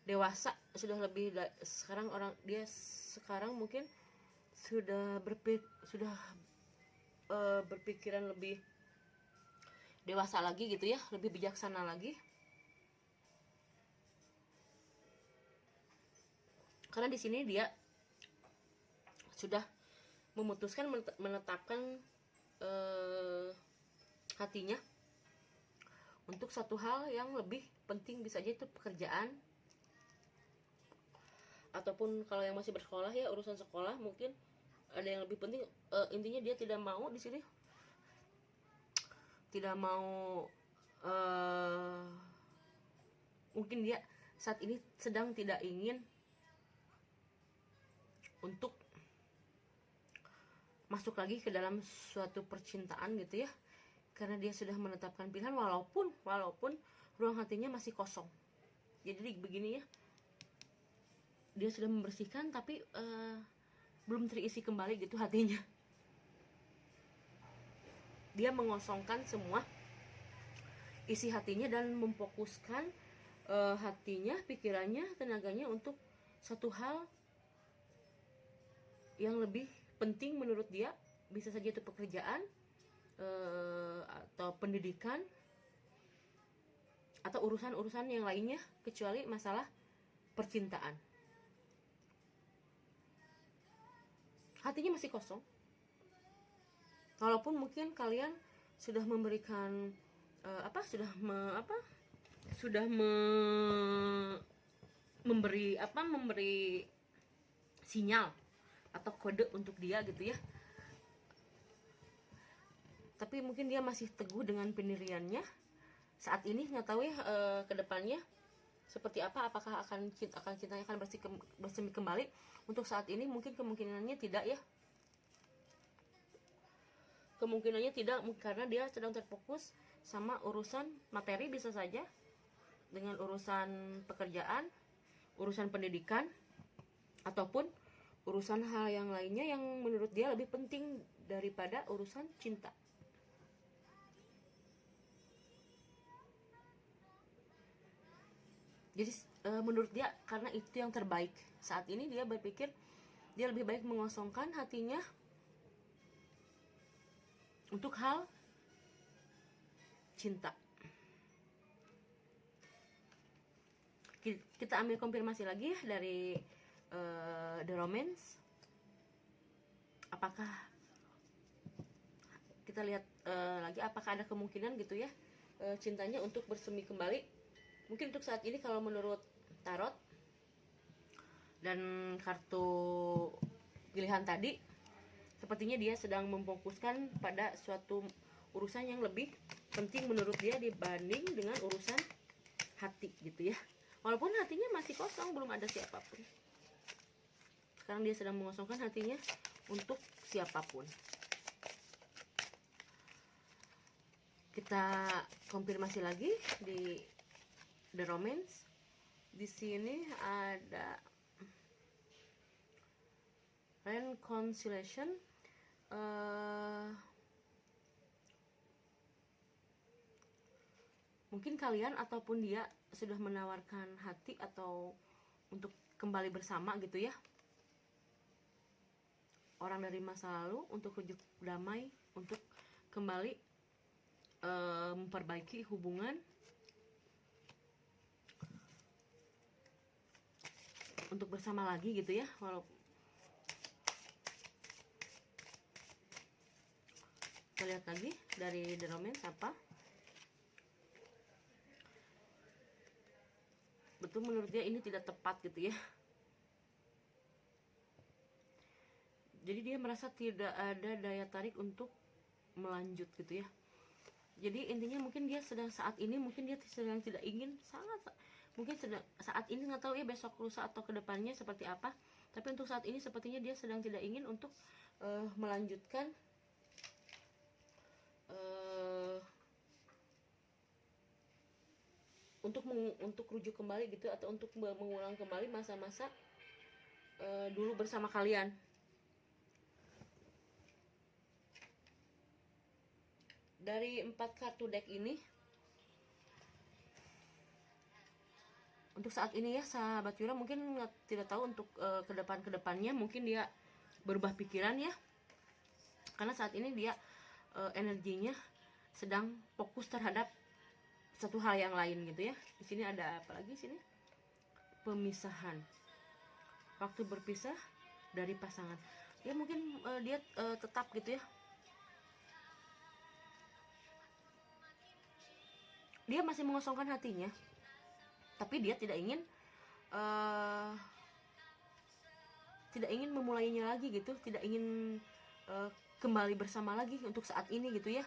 dewasa, sekarang dia sekarang mungkin sudah berpikiran lebih dewasa lagi gitu ya, lebih bijaksana lagi. Karena di sini dia sudah memutuskan, menetapkan hatinya untuk satu hal yang lebih penting, bisa aja itu pekerjaan, ataupun kalau yang masih bersekolah ya, urusan sekolah mungkin ada yang lebih penting. Intinya dia tidak mau di sini, tidak mau, mungkin dia saat ini sedang tidak ingin untuk masuk lagi ke dalam suatu percintaan gitu ya, karena dia sudah menetapkan pilihan, walaupun ruang hatinya masih kosong. Jadi begini ya, dia sudah membersihkan tapi belum terisi kembali gitu hatinya. Dia mengosongkan semua isi hatinya dan memfokuskan hatinya, pikirannya, tenaganya untuk satu hal yang lebih penting menurut dia. Bisa saja itu pekerjaan, atau pendidikan, atau urusan-urusan yang lainnya kecuali masalah percintaan. Hatinya masih kosong. Walaupun mungkin kalian sudah memberikan memberi sinyal atau kode untuk dia gitu ya. Tapi mungkin dia masih teguh dengan pendiriannya. Saat ini nggak tahu ya kedepannya seperti apa, apakah cintanya akan bersemi kembali. Untuk saat ini mungkin kemungkinannya tidak ya. Kemungkinannya tidak, karena dia sedang terfokus sama urusan materi, bisa saja dengan urusan pekerjaan, urusan pendidikan, ataupun urusan hal yang lainnya yang menurut dia lebih penting daripada urusan cinta. Jadi menurut dia karena itu yang terbaik. Saat ini dia berpikir dia lebih baik mengosongkan hatinya untuk hal cinta. Kita ambil konfirmasi lagi ya dari The Romance. Apakah kita lihat lagi apakah ada kemungkinan gitu ya cintanya untuk bersemi kembali. Mungkin untuk saat ini kalau menurut tarot dan kartu pilihan tadi, sepertinya dia sedang memfokuskan pada suatu urusan yang lebih penting menurut dia dibanding dengan urusan hati gitu ya. Walaupun hatinya masih kosong, belum ada siapapun. Sekarang dia sedang mengosongkan hatinya untuk siapapun. Kita konfirmasi lagi di The Romance. Di sini ada reconciliation. Mungkin kalian ataupun dia sudah menawarkan hati atau untuk kembali bersama gitu ya. Orang dari masa lalu untuk rujuk damai, untuk kembali memperbaiki hubungan, untuk bersama lagi gitu ya. Walaupun kita lihat lagi dari The Romance apa. Betul, menurut dia ini tidak tepat gitu ya. Jadi dia merasa tidak ada daya tarik untuk melanjut gitu ya. Jadi intinya mungkin dia sedang saat ini mungkin dia sedang tidak ingin, mungkin sedang saat ini, nggak tahu ya besok lusa atau kedepannya seperti apa. Tapi untuk saat ini sepertinya dia sedang tidak ingin untuk melanjutkan untuk rujuk kembali gitu, atau untuk mengulang kembali masa-masa dulu bersama kalian. Dari 4 kartu deck ini, untuk saat ini ya sahabat Yura mungkin tidak tahu untuk kedepannya mungkin dia berubah pikiran ya, karena saat ini dia energinya sedang fokus terhadap satu hal yang lain gitu ya. Di sini ada apa lagi sini? Pemisahan. Waktu berpisah dari pasangan. Ya mungkin dia tetap gitu ya. Dia masih mengosongkan hatinya, tapi dia tidak ingin memulainya lagi gitu, tidak ingin kembali bersama lagi untuk saat ini gitu ya.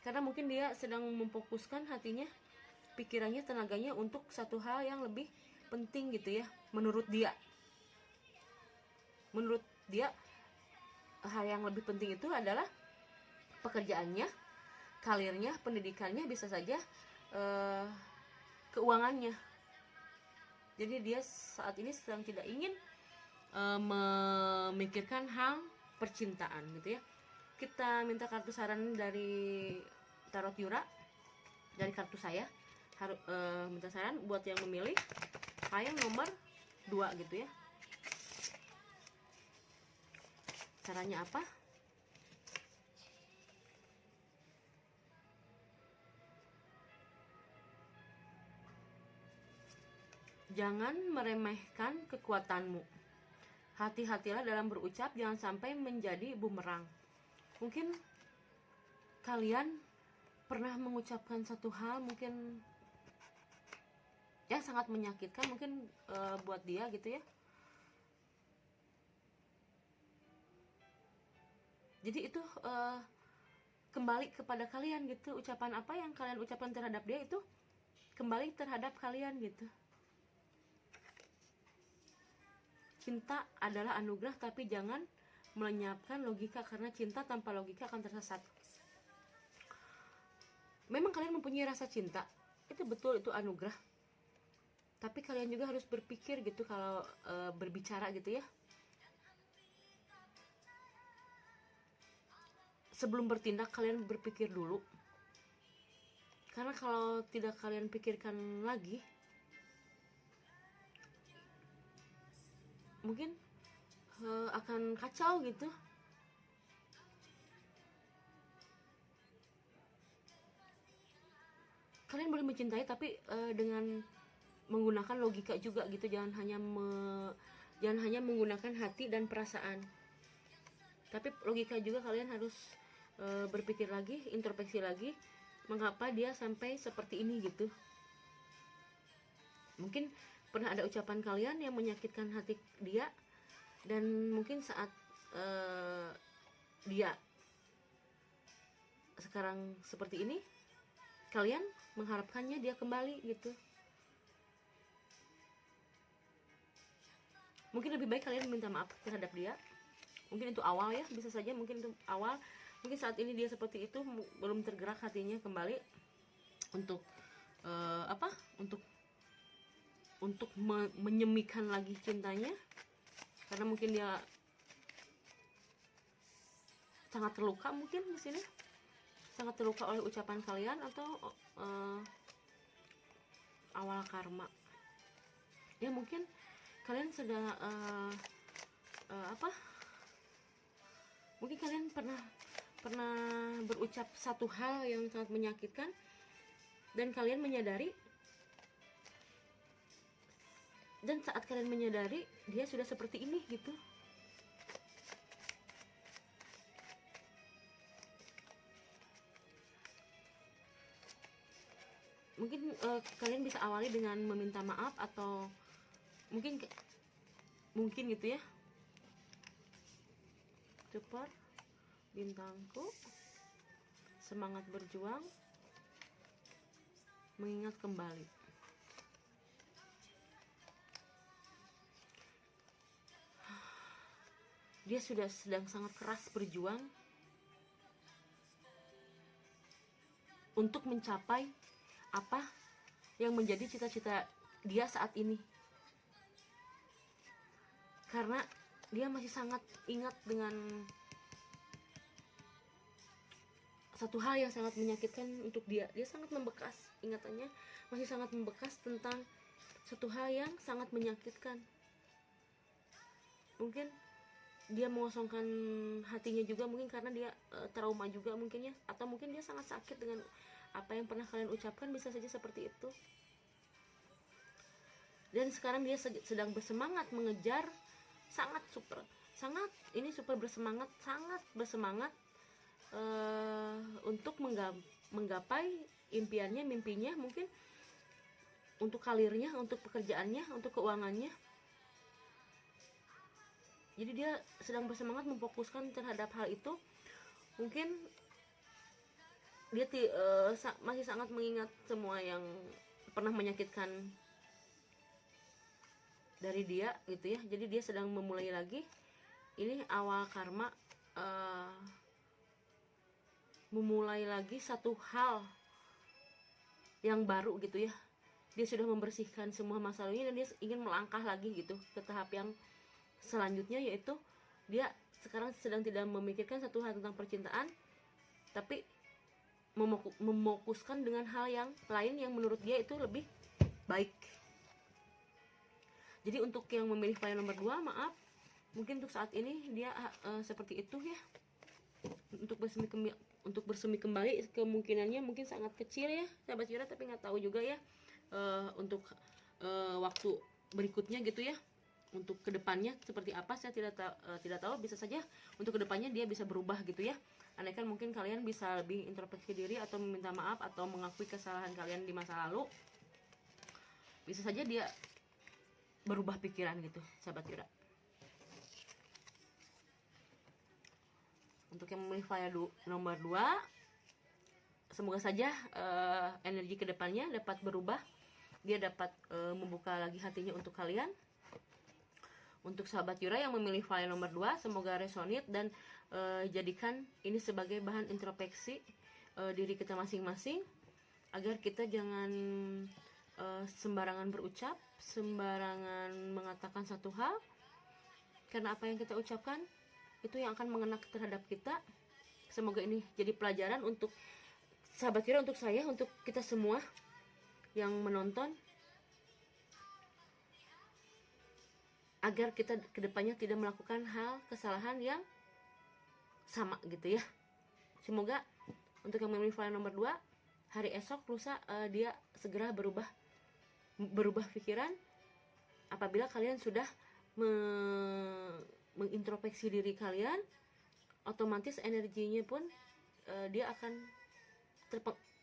Karena mungkin dia sedang memfokuskan hatinya, pikirannya, tenaganya untuk satu hal yang lebih penting gitu ya. Menurut dia hal yang lebih penting itu adalah pekerjaannya, karirnya, pendidikannya, bisa saja keuangannya. Jadi dia saat ini sedang tidak ingin memikirkan hal percintaan gitu ya. Kita minta kartu saran dari Tarot Yura. dari kartu saya. Harus minta saran buat yang memilih file nomor 2 gitu ya. Caranya apa? Jangan meremehkan kekuatanmu. Hati-hatilah dalam berucap, jangan sampai menjadi bumerang. Mungkin kalian pernah mengucapkan satu hal mungkin ya sangat menyakitkan mungkin buat dia gitu ya. Jadi itu kembali kepada kalian gitu. Ucapan apa yang kalian ucapkan terhadap dia itu kembali terhadap kalian gitu. Cinta adalah anugerah, tapi jangan melenyapkan logika, karena cinta tanpa logika akan tersesat. Memang kalian mempunyai rasa cinta, itu betul, itu anugerah. Tapi kalian juga harus berpikir gitu kalau berbicara gitu ya. Sebelum bertindak kalian berpikir dulu. Karena kalau tidak kalian pikirkan lagi, mungkin akan kacau gitu. Kalian boleh mencintai tapi dengan menggunakan logika juga gitu. Jangan hanya menggunakan hati dan perasaan, tapi logika juga. Kalian harus berpikir lagi, introspeksi lagi, mengapa dia sampai seperti ini gitu. Mungkin pernah ada ucapan kalian yang menyakitkan hati dia, dan mungkin saat dia sekarang seperti ini, kalian mengharapkannya dia kembali gitu. Mungkin lebih baik kalian minta maaf terhadap dia. Mungkin itu awal ya, bisa saja mungkin itu awal. Mungkin saat ini dia seperti itu, belum tergerak hatinya kembali untuk untuk menyemikan lagi cintanya, karena mungkin dia sangat terluka, mungkin di sini sangat terluka oleh ucapan kalian atau awal karma. Ya mungkin kalian sudah mungkin kalian pernah berucap satu hal yang sangat menyakitkan, dan kalian menyadari. Dan saat kalian menyadari, dia sudah seperti ini gitu. Mungkin kalian bisa awali dengan meminta maaf, atau mungkin gitu ya. Cepat, bintangku, semangat berjuang, mengingat kembali. Dia sudah sedang sangat keras berjuang untuk mencapai apa yang menjadi cita-cita dia saat ini. Karena dia masih sangat ingat dengan satu hal yang sangat menyakitkan untuk dia. Dia sangat membekas, ingatannya masih sangat membekas tentang satu hal yang sangat menyakitkan. Mungkin dia mengosongkan hatinya juga, mungkin karena dia trauma juga mungkin ya, atau mungkin dia sangat sakit dengan apa yang pernah kalian ucapkan, bisa saja seperti itu. Dan sekarang dia sedang bersemangat mengejar, sangat bersemangat untuk menggapai impiannya, mimpinya, mungkin untuk karirnya, untuk pekerjaannya, untuk keuangannya. Jadi dia sedang bersemangat memfokuskan terhadap hal itu. Mungkin dia masih sangat mengingat semua yang pernah menyakitkan dari dia gitu ya. Jadi dia sedang memulai lagi. Ini awal karma, memulai lagi satu hal yang baru gitu ya. Dia sudah membersihkan semua masa lalunya, dan dia ingin melangkah lagi gitu ke tahap yang selanjutnya, yaitu dia sekarang sedang tidak memikirkan satu hal tentang percintaan, tapi memokuskan dengan hal yang lain yang menurut dia itu lebih baik. Jadi untuk yang memilih file nomor 2, maaf, mungkin untuk saat ini dia seperti itu ya. Untuk bersemi kembali kemungkinannya mungkin sangat kecil ya sahabat Yura, tapi nggak tahu juga ya untuk waktu berikutnya gitu ya. Untuk kedepannya seperti apa saya tidak tahu, bisa saja untuk kedepannya dia bisa berubah gitu ya. Andaikan mungkin kalian bisa lebih introspeksi diri atau meminta maaf atau mengakui kesalahan kalian di masa lalu, bisa saja dia berubah pikiran gitu sahabat Yura. Untuk yang memilih file nomor 2, semoga saja energi kedepannya dapat berubah, dia dapat membuka lagi hatinya untuk kalian. Untuk sahabat Yura yang memilih file nomor 2, semoga resonate dan jadikan ini sebagai bahan introspeksi diri kita masing-masing, agar kita jangan sembarangan berucap, sembarangan mengatakan satu hal, karena apa yang kita ucapkan itu yang akan mengena terhadap kita. Semoga ini jadi pelajaran untuk sahabat Yura, untuk saya, untuk kita semua yang menonton, agar kita kedepannya tidak melakukan hal kesalahan yang sama gitu ya. Semoga untuk yang memilih file nomor 2, hari esok lusa dia segera berubah pikiran apabila kalian sudah mengintrospeksi diri kalian. Otomatis energinya pun dia akan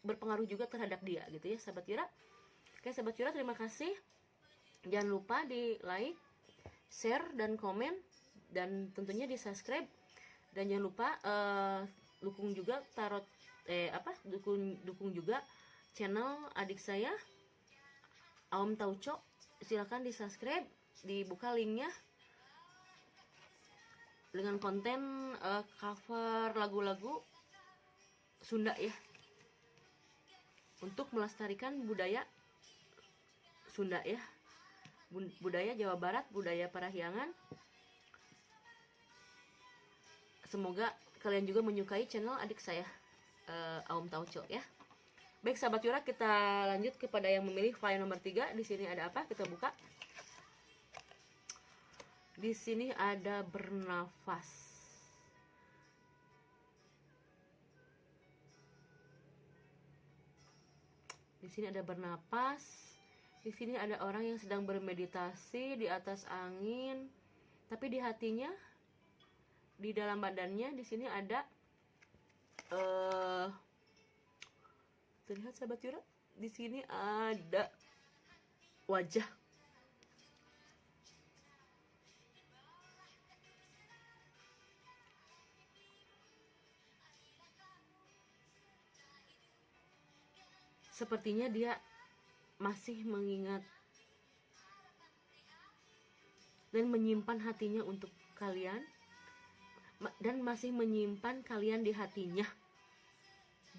berpengaruh juga terhadap dia gitu ya sahabat Yura. Oke sahabat Yura, terima kasih, jangan lupa di like, share dan komen, dan tentunya di subscribe, dan jangan lupa dukung juga dukung juga channel adik saya Aom Tauco. Silakan di subscribe, dibuka linknya dengan konten cover lagu-lagu Sunda ya, untuk melestarikan budaya Sunda ya, budaya Jawa Barat, budaya Parahyangan. Semoga kalian juga menyukai channel adik saya Aom Tauco ya. Baik sahabat Yura, kita lanjut kepada yang memilih file nomor 3. Di sini ada apa? Kita buka. Di sini ada bernafas. Di sini ada bernapas. Di sini ada orang yang sedang bermeditasi di atas angin, tapi di hatinya, di dalam badannya, di sini ada terlihat sahabat Yura, di sini ada wajah. Sepertinya dia masih mengingat dan menyimpan hatinya untuk kalian, dan masih menyimpan kalian di hatinya.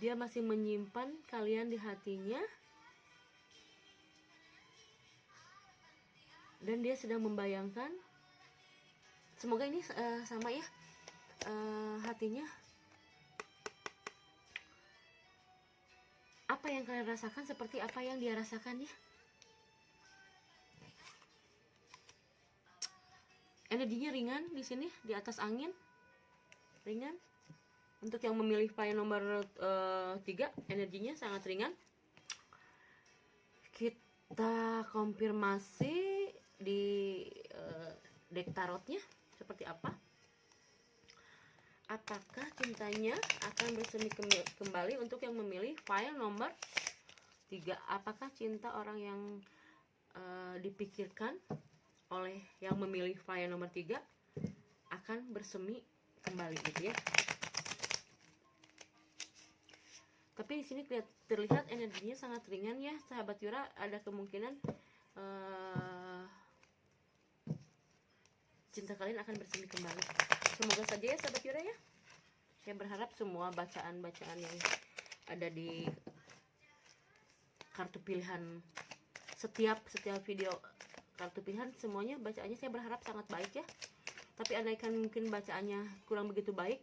Dia masih menyimpan kalian di hatinya, dan dia sedang membayangkan. Semoga ini sama ya, hatinya. Apa yang kalian rasakan seperti apa yang dia rasakan ya. Energinya ringan di sini, di atas angin, ringan. Untuk yang memilih file nomor 3, energinya sangat ringan. Kita konfirmasi di deck tarotnya seperti apa. Apakah cintanya akan bersemi kembali untuk yang memilih file nomor 3? Apakah cinta orang yang dipikirkan oleh yang memilih file nomor 3 akan bersemi kembali gitu ya. Tapi di sini terlihat energinya sangat ringan ya sahabat Yura. Ada kemungkinan cinta kalian akan bersemi kembali. Semoga saja ya sahabat Yura ya. Saya berharap semua bacaan-bacaan yang ada di kartu pilihan, setiap video kartu pilihan, semuanya bacaannya saya berharap sangat baik ya. Tapi andaikan mungkin bacaannya kurang begitu baik,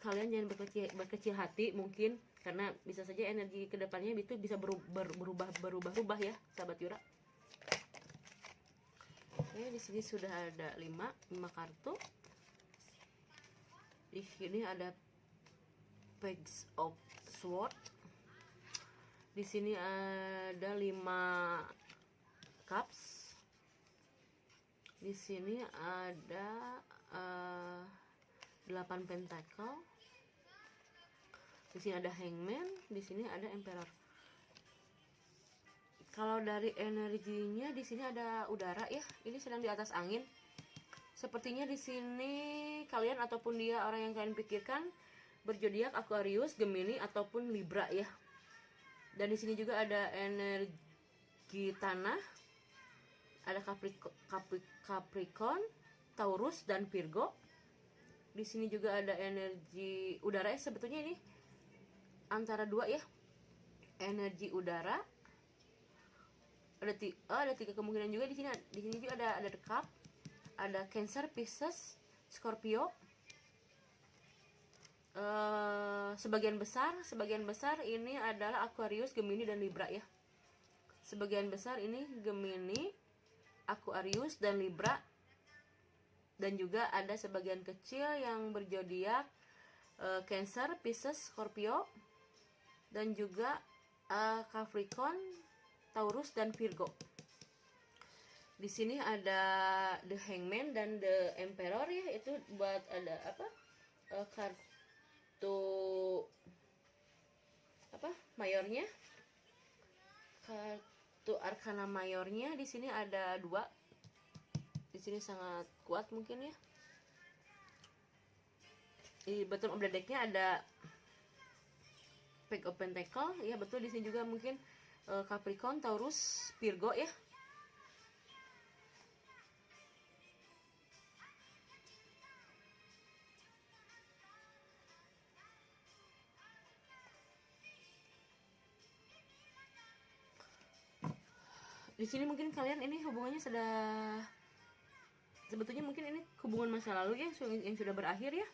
kalian jangan berkecil hati. Mungkin karena bisa saja energi kedepannya itu bisa berubah ya sahabat Yura. Oke, di sini sudah ada 5 kartu. Di sini ada Page of Sword. Di sini ada 5 Cups. Di sini ada 8 Pentacle. Di sini ada Hangman, di sini ada Emperor. Kalau dari energinya di sini ada udara ya. Ini sedang di atas angin. Sepertinya di sini kalian ataupun dia orang yang kalian pikirkan berzodiak Aquarius, Gemini ataupun Libra ya. Dan di sini juga ada energi tanah. Ada Capricorn, Taurus dan Virgo. Di sini juga ada energi udara ya. Sebetulnya ini antara 2 ya. Energi udara. Ada 3 kemungkinan juga di sini. Di sini juga ada The Cup, ada Cancer, Pisces, Scorpio. Sebagian besar ini adalah Aquarius, Gemini dan Libra ya. Sebagian besar ini Gemini, Aquarius dan Libra. Dan juga ada sebagian kecil yang berzodiak Cancer, Pisces, Scorpio dan juga Capricorn, Taurus dan Virgo. Di sini ada The Hangman dan The Emperor ya, itu buat ada apa? Kartu apa? Mayornya. Kartu Arcana mayornya di sini ada 2. Di sini sangat kuat mungkin ya. Di bottom of the deck-nya ada Page of Pentacle ya, betul. Di sini juga mungkin Capricorn, Taurus, Virgo ya. Di sini mungkin kalian ini hubungannya sebetulnya mungkin ini hubungan masa lalu ya yang sudah berakhir ya.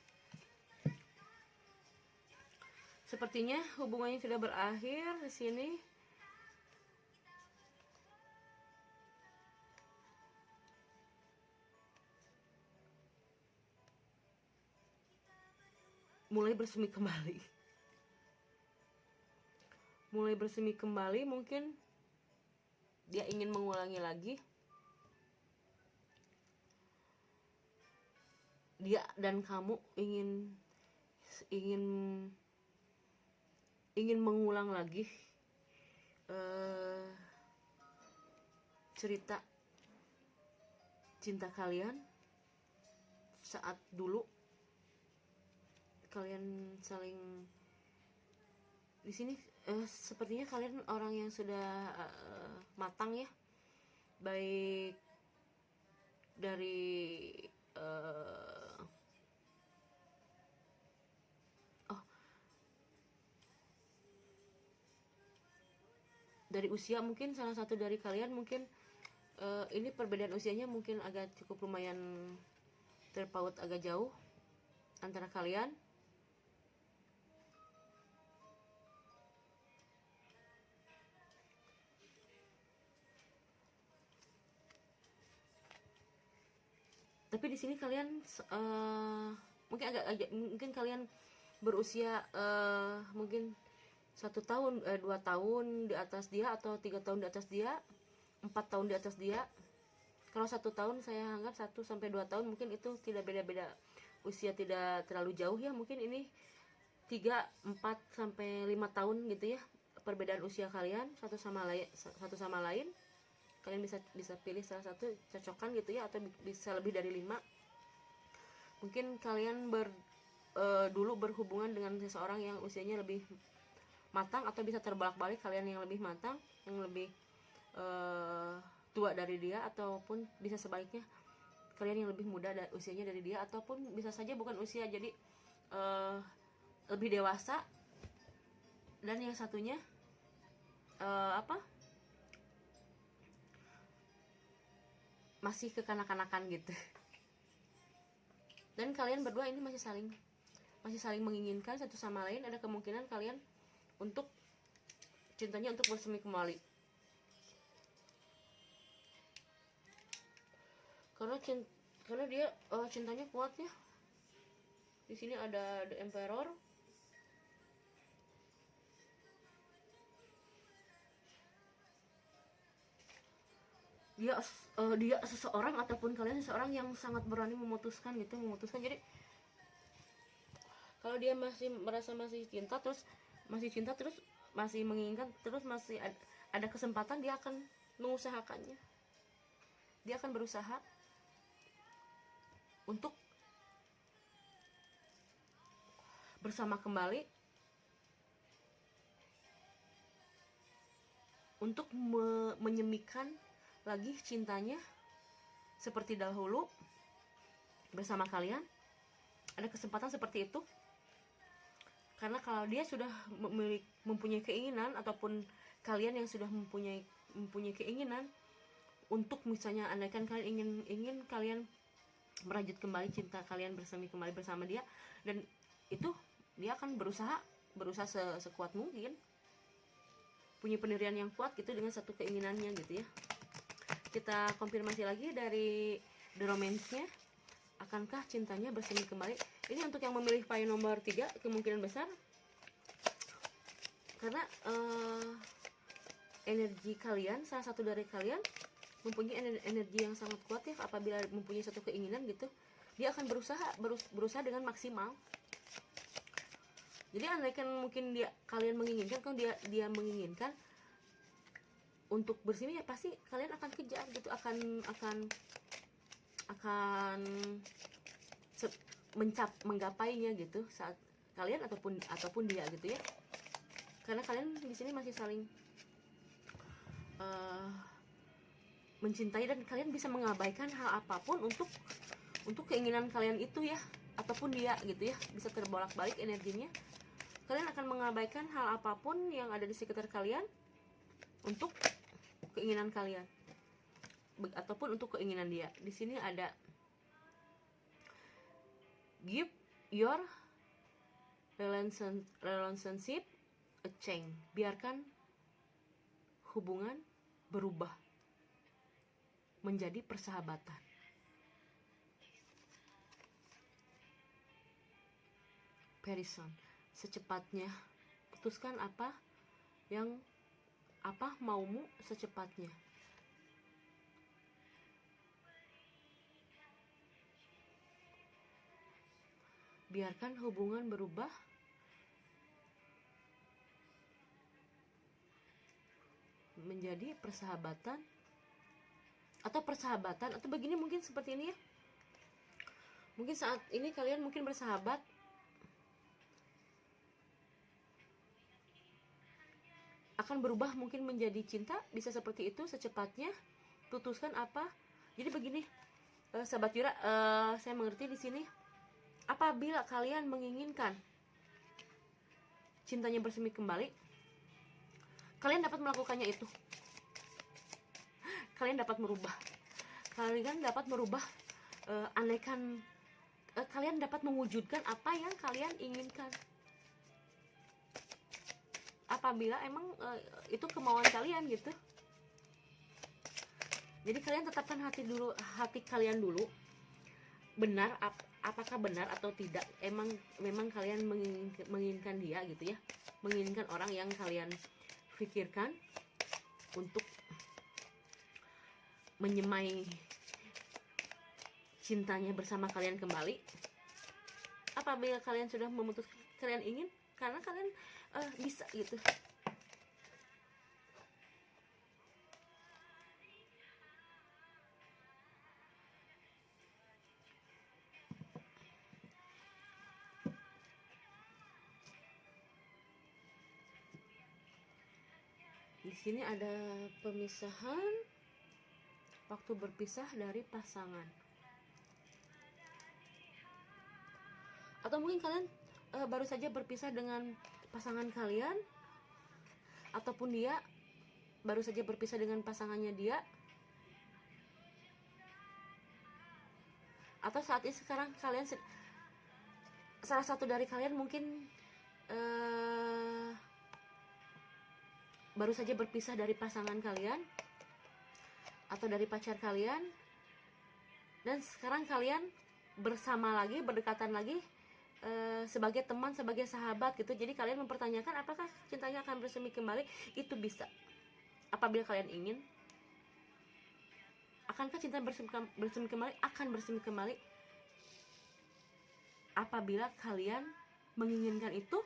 Sepertinya hubungannya sudah berakhir di sini. Mulai bersemi kembali, mungkin dia ingin mengulangi lagi. Dia dan kamu ingin mengulang lagi cerita cinta kalian saat dulu kalian saling. Di sini sepertinya kalian orang yang sudah matang ya, baik dari dari usia. Mungkin salah satu dari kalian mungkin ini perbedaan usianya mungkin agak cukup lumayan terpaut, agak jauh antara kalian. Tapi di sini kalian mungkin kalian berusia mungkin 1 tahun, 2 tahun di atas dia, atau 3 tahun di atas dia, 4 tahun di atas dia. Kalau 1 tahun saya anggap 1 sampai 2 tahun mungkin itu tidak beda-beda usia, tidak terlalu jauh ya. Mungkin ini 3, 4 sampai 5 tahun gitu ya perbedaan usia kalian satu sama lain. Kalian bisa pilih salah satu, cocokkan gitu ya, atau bisa lebih dari 5. Mungkin kalian dulu berhubungan dengan seseorang yang usianya lebih matang, atau bisa terbalik-balik, kalian yang lebih matang, yang lebih tua dari dia, ataupun bisa sebaliknya kalian yang lebih muda usianya dari dia, ataupun bisa saja bukan usia, jadi lebih dewasa, dan yang satunya masih kekanak-kanakan gitu. Dan kalian berdua ini masih saling menginginkan satu sama lain. Ada kemungkinan kalian untuk cintanya untuk bersemi kembali. Karena dia cintanya kuat ya. Di sini ada The Emperor. Dia seseorang ataupun kalian seseorang yang sangat berani memutuskan gitu, Jadi kalau dia masih merasa masih cinta terus masih menginginkan terus masih ada kesempatan, dia akan mengusahakannya. Dia akan berusaha untuk bersama kembali, untuk menyemikan lagi cintanya seperti dahulu bersama kalian. Ada kesempatan seperti itu. Karena kalau dia sudah mempunyai keinginan, ataupun kalian yang sudah mempunyai keinginan untuk misalnya andaikan kalian ingin kalian merajut kembali cinta kalian kembali bersama dia, dan itu dia akan berusaha sekuat mungkin, punya pendirian yang kuat gitu dengan satu keinginannya gitu ya. Kita konfirmasi lagi dari The Romance-nya, akankah cintanya bersemi kembali? Ini untuk yang memilih pay nomor 3 kemungkinan besar, karena energi kalian, salah satu dari kalian mempunyai energi yang sangat kuat ya. Apabila mempunyai satu keinginan gitu, dia akan berusaha dengan maksimal. Jadi andaikan mungkin kalian menginginkan, kalau dia menginginkan untuk bersemi, ya pasti kalian akan kejar gitu, akan menggapainya gitu saat kalian ataupun dia gitu ya. Karena kalian di sini masih saling mencintai, dan kalian bisa mengabaikan hal apapun untuk keinginan kalian itu ya, ataupun dia gitu ya. Bisa terbolak-balik energinya. Kalian akan mengabaikan hal apapun yang ada di sekitar kalian untuk keinginan kalian ataupun untuk keinginan dia. Di sini ada give your relationship a change. Biarkan hubungan berubah menjadi persahabatan. Harrison, secepatnya putuskan apa maumu secepatnya. Biarkan hubungan berubah menjadi persahabatan atau begini, mungkin seperti ini ya. Mungkin saat ini kalian mungkin bersahabat, akan berubah mungkin menjadi cinta, bisa seperti itu secepatnya. Putuskan apa. Jadi begini, sahabat Yura, saya mengerti di sini. Apabila kalian menginginkan cintanya bersemi kembali, kalian dapat melakukannya itu. Kalian dapat merubah, andaikan kalian dapat mewujudkan apa yang kalian inginkan. Apabila emang itu kemauan kalian gitu. Jadi kalian tetapkan hati kalian dulu. Apakah benar atau tidak memang kalian menginginkan dia gitu ya, menginginkan orang yang kalian pikirkan untuk menyemai cintanya bersama kalian kembali. Apabila kalian sudah memutuskan kalian ingin, karena kalian bisa gitu. Di sini ada pemisahan, waktu berpisah dari pasangan. Atau mungkin kalian baru saja berpisah dengan pasangan kalian, ataupun dia baru saja berpisah dengan pasangannya dia, atau saat ini sekarang kalian salah satu dari kalian mungkin baru saja berpisah dari pasangan kalian atau dari pacar kalian, dan sekarang kalian bersama lagi, berdekatan lagi, sebagai teman, sebagai sahabat gitu. Jadi kalian mempertanyakan apakah cintanya akan bersemi kembali. Itu bisa apabila kalian ingin. Akankah cinta bersemi kembali? Akan bersemi kembali apabila kalian menginginkan itu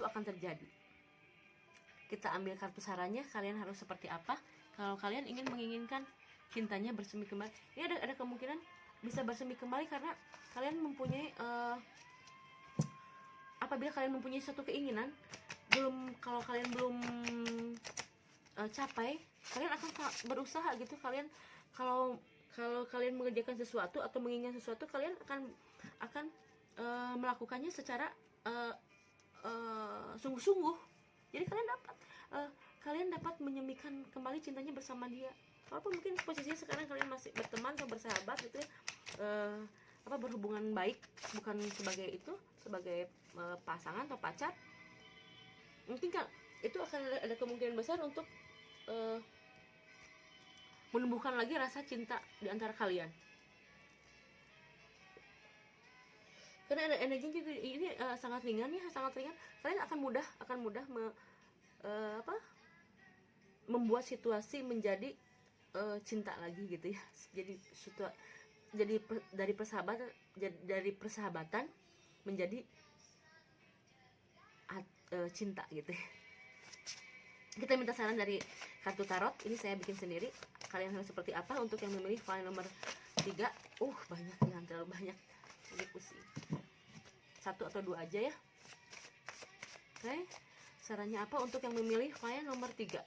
akan terjadi. Kita ambil kartu sarannya, kalian harus seperti apa kalau kalian menginginkan cintanya bersemi kembali. Ini ada kemungkinan bisa bersemi kembali karena kalian mempunyai apabila kalian mempunyai satu keinginan, kalau kalian belum capai, kalian akan berusaha gitu. Kalian kalau kalian mengerjakan sesuatu atau menginginkan sesuatu, kalian akan melakukannya secara sungguh-sungguh. Jadi kalian dapat menyemikan kembali cintanya bersama dia. Walaupun mungkin posisinya sekarang kalian masih berteman atau bersahabat gitu ya, berhubungan baik, bukan sebagai pasangan atau pacar, mungkin kan itu akan ada kemungkinan besar untuk menumbuhkan lagi rasa cinta di antara kalian. Karena ada energi ini sangat ringan ya, sangat ringan. Kalian akan mudah membuat situasi menjadi cinta lagi gitu ya. Jadi dari persahabatan menjadi cinta gitu ya. Kita minta saran dari kartu tarot. Ini saya bikin sendiri. Kalian harus seperti apa untuk yang memilih file nomor 3? Banyak, jangan terlalu banyak, jadi pusing. 1 atau 2 aja ya. Oke, sarannya apa untuk yang memilih file nomor 3?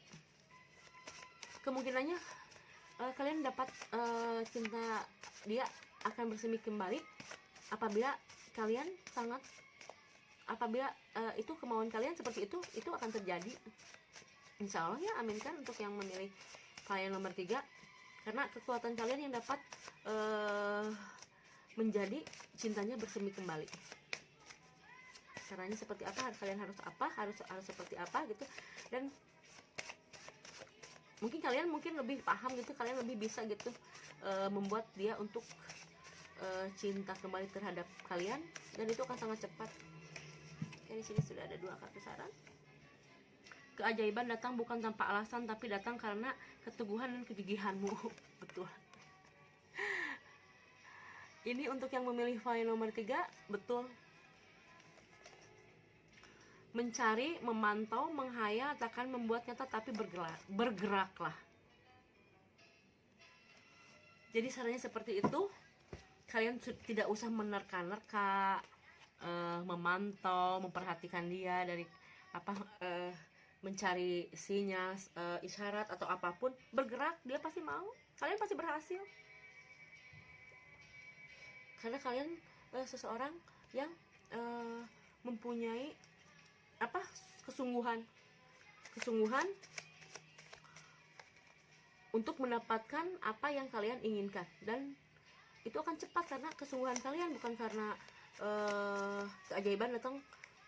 Kemungkinannya kalian dapat cinta dia akan bersemi kembali apabila itu kemauan kalian seperti itu akan terjadi. Insya Allah ya, aminkan untuk yang memilih file nomor 3, karena kekuatan kalian yang dapat menjadi cintanya bersemi kembali. Caranya seperti apa, kalian harus seperti apa gitu. Dan kalian lebih paham gitu, kalian lebih bisa gitu membuat dia untuk cinta kembali terhadap kalian, dan itu akan sangat cepat. Oke, di sini sudah ada 2 kartu saran. Keajaiban datang bukan tanpa alasan, tapi datang karena keteguhan dan kegigihanmu. Betul. Ini untuk yang memilih file nomor 3, betul. Mencari, memantau, menghayal akan membuat nyata, tapi bergeraklah. Jadi sarannya seperti itu. Kalian tidak usah menerka-nerka, memantau, memperhatikan dia dari mencari sinyal, isyarat atau apapun. Bergerak, dia pasti mau. Kalian pasti berhasil. Karena kalian seseorang yang mempunyai kesungguhan untuk mendapatkan apa yang kalian inginkan, dan itu akan cepat karena kesungguhan kalian, bukan karena keajaiban datang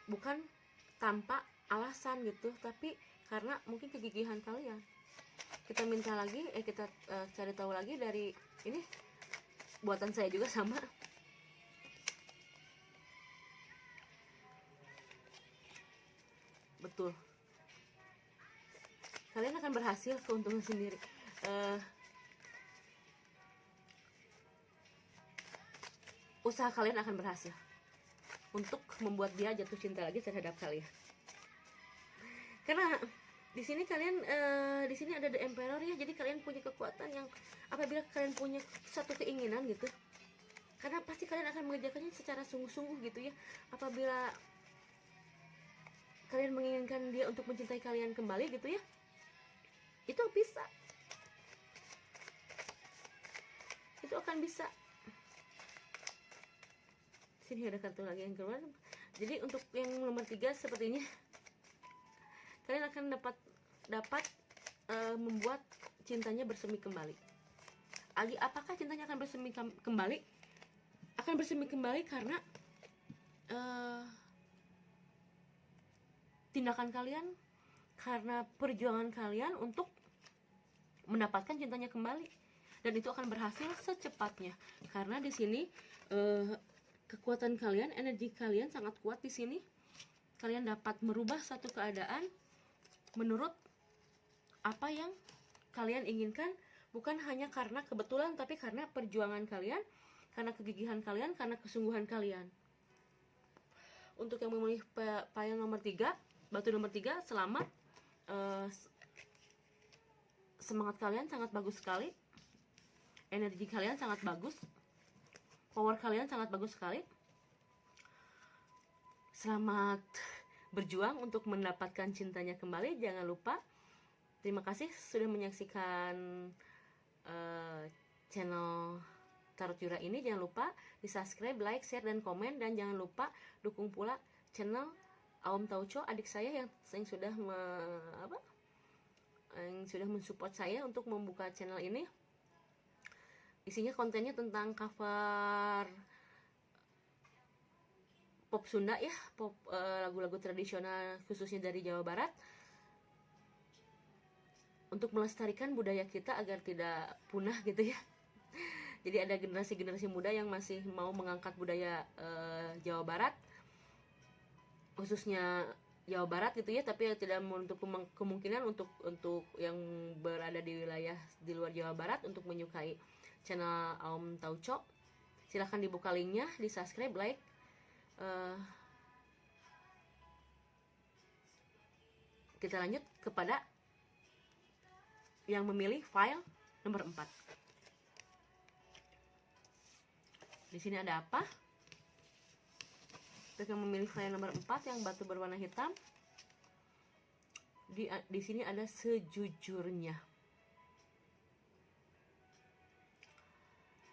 bukan tanpa alasan gitu, tapi karena mungkin kegigihan kalian. Kita minta lagi, kita cari tahu lagi dari ini, buatan saya juga sama. Betul, kalian akan berhasil, keuntungan sendiri. Usaha kalian akan berhasil untuk membuat dia jatuh cinta lagi terhadap kalian. Karena di sini kalian di sini ada The Emperor ya, jadi kalian punya kekuatan yang apabila kalian punya satu keinginan gitu, karena pasti kalian akan mengerjakannya secara sungguh-sungguh gitu ya. Apabila kalian menginginkan dia untuk mencintai kalian kembali gitu ya, itu bisa, itu akan bisa. Sini ada kartu lagi yang keluar. Jadi untuk yang nomor 3 sepertinya kalian akan dapat membuat cintanya bersemi kembali. Apakah cintanya akan bersemi kembali? Akan bersemi kembali karena tindakan kalian karena perjuangan kalian untuk mendapatkan cintanya kembali, dan itu akan berhasil secepatnya. Karena di sini kekuatan kalian, energi kalian sangat kuat di sini. Kalian dapat merubah satu keadaan menurut apa yang kalian inginkan, bukan hanya karena kebetulan, tapi karena perjuangan kalian, karena kegigihan kalian, karena kesungguhan kalian. Untuk yang memilih payung nomor 3, batu nomor 3, selamat. Semangat kalian sangat bagus sekali, energi kalian sangat bagus, power kalian sangat bagus sekali. Selamat berjuang untuk mendapatkan cintanya kembali. Jangan lupa, terima kasih sudah menyaksikan channel Tarot Yura ini. Jangan lupa di subscribe, like, share, dan komen. Dan jangan lupa dukung pula channel Aum Tauco, adik saya yang sudah mensupport saya untuk membuka channel ini. Isinya kontennya tentang cover pop Sunda ya, pop lagu-lagu tradisional khususnya dari Jawa Barat, untuk melestarikan budaya kita agar tidak punah gitu ya. Jadi ada generasi-generasi muda yang masih mau mengangkat budaya Jawa Barat, khususnya Jawa Barat gitu ya, tapi tidak menutup kemungkinan untuk yang berada di wilayah di luar Jawa Barat untuk menyukai channel Aum Tauco. Silahkan dibuka linknya, di subscribe, like. Kita lanjut kepada yang memilih file nomor 4. Di sini ada apa? Untuk yang memilih file nomor 4 yang batu berwarna hitam, di sini ada sejujurnya.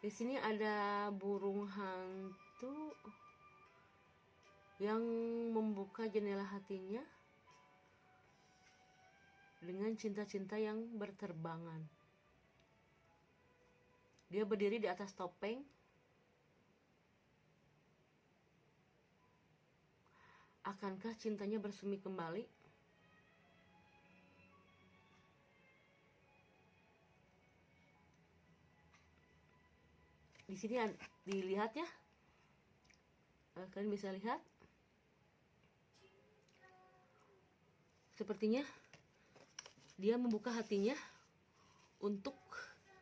Di sini ada burung hantu yang membuka jendela hatinya dengan cinta-cinta yang berterbangan. Dia berdiri di atas topeng. Akankah cintanya bersemi kembali? Di sini dilihat ya, kalian bisa lihat, sepertinya dia membuka hatinya untuk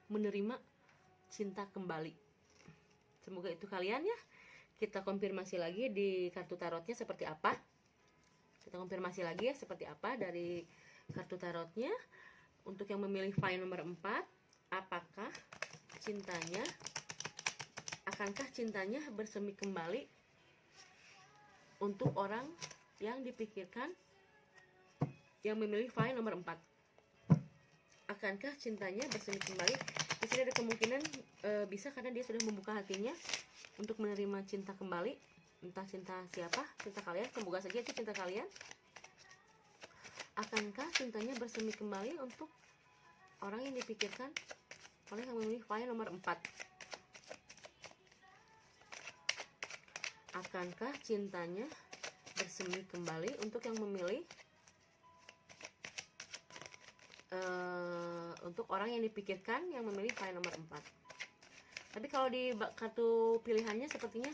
menerima cinta kembali. Semoga itu kalian ya. Kita konfirmasi lagi di kartu tarotnya seperti apa. Kita konfirmasi lagi ya seperti apa dari kartu tarotnya. Untuk yang memilih file nomor 4, apakah cintanya, akankah cintanya bersemi kembali untuk orang yang dipikirkan, yang memilih file nomor 4. Akankah cintanya bersemi kembali? Di sini ada kemungkinan bisa, karena dia sudah membuka hatinya untuk menerima cinta kembali. Entah cinta siapa, cinta kalian, semoga saja itu cinta kalian. Akankah cintanya bersemi kembali untuk orang yang dipikirkan oleh yang memilih file nomor 4? Akankah cintanya bersemi kembali untuk yang memilih untuk orang yang dipikirkan, yang memilih file nomor 4? Tapi kalau di kartu pilihannya sepertinya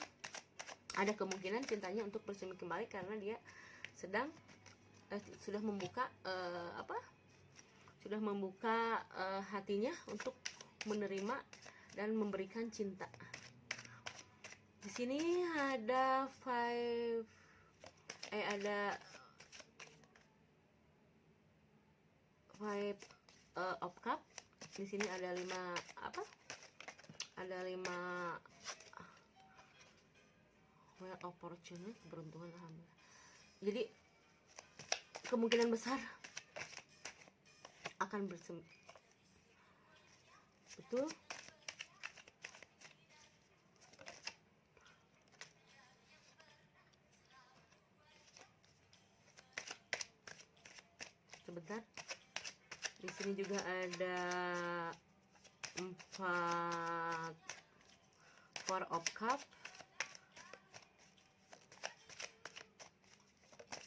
ada kemungkinan cintanya untuk bersemi kembali, karena dia sudah membuka hatinya untuk menerima dan memberikan cinta. Di sini ada five of cup. Di sini ada 5 ada 5 well opportunity, keberuntungan, alhamdulillah. Jadi kemungkinan besar akan bersemi. Betul. Sebentar. Di sini juga ada 4 of cup.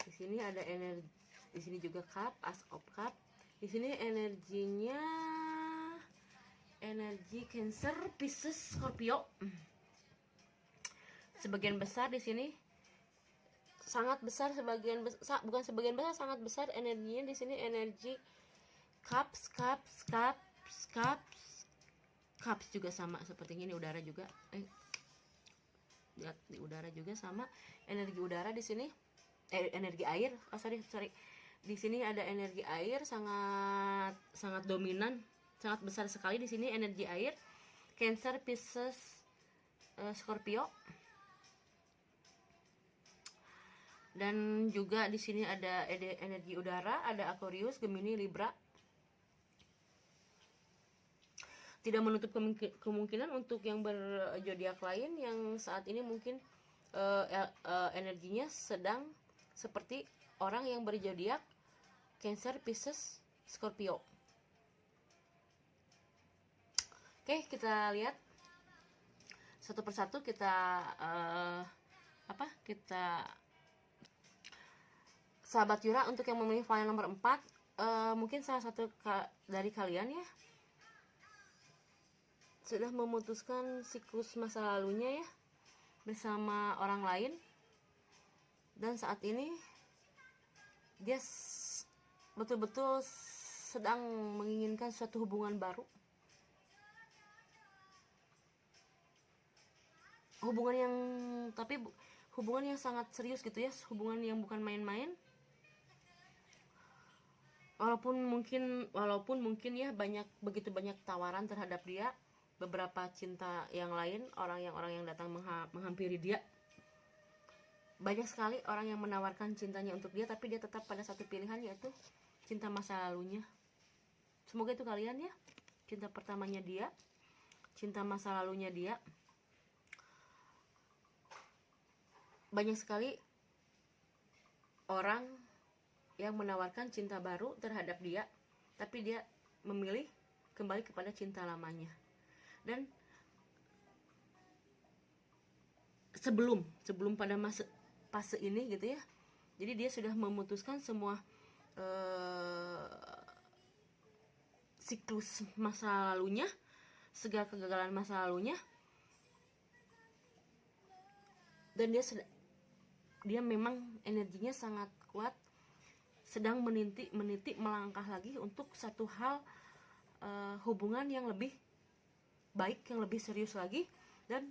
Di sini ada energi Di sini juga cup, as of cup. Di sini energinya energi Cancer, Pisces, Scorpio. Sebagian besar di sini sangat besar, bukan sebagian besar, sangat besar energinya di sini energi cups, cups juga sama seperti ini. Udara juga lihat di udara juga sama energi udara di sini, energi air, sorry di sini ada energi air sangat dominan, sangat besar sekali di sini energi air. Cancer, Pisces, Scorpio. Dan juga di sini ada energi udara, ada Aquarius, Gemini, Libra. Tidak menutup kemungkinan untuk yang berzodiak lain yang saat ini mungkin energinya sedang seperti orang yang berzodiak Cancer, Pisces, Scorpio. Oke, kita lihat satu persatu, kita sahabat Yura, untuk yang memilih file nomor 4, mungkin salah satu dari kalian ya sudah memutuskan siklus masa lalunya ya bersama orang lain, dan saat ini dia betul-betul sedang menginginkan suatu hubungan baru, hubungan yang sangat serius gitu ya, hubungan yang bukan main-main. Walaupun mungkin ya begitu banyak tawaran terhadap dia, beberapa cinta yang lain, orang yang datang menghampiri dia, banyak sekali orang yang menawarkan cintanya untuk dia, tapi dia tetap pada satu pilihan, yaitu cinta masa lalunya. Semoga itu kalian ya, cinta pertamanya dia, cinta masa lalunya dia. Banyak sekali orang yang menawarkan cinta baru terhadap dia, tapi dia memilih kembali kepada cinta lamanya. Dan sebelum pada fase ini gitu ya, jadi dia sudah memutuskan semua siklus masa lalunya, segala kegagalan masa lalunya, dan dia memang energinya sangat kuat, sedang meniti melangkah lagi untuk satu hal, hubungan yang lebih baik, yang lebih serius lagi, dan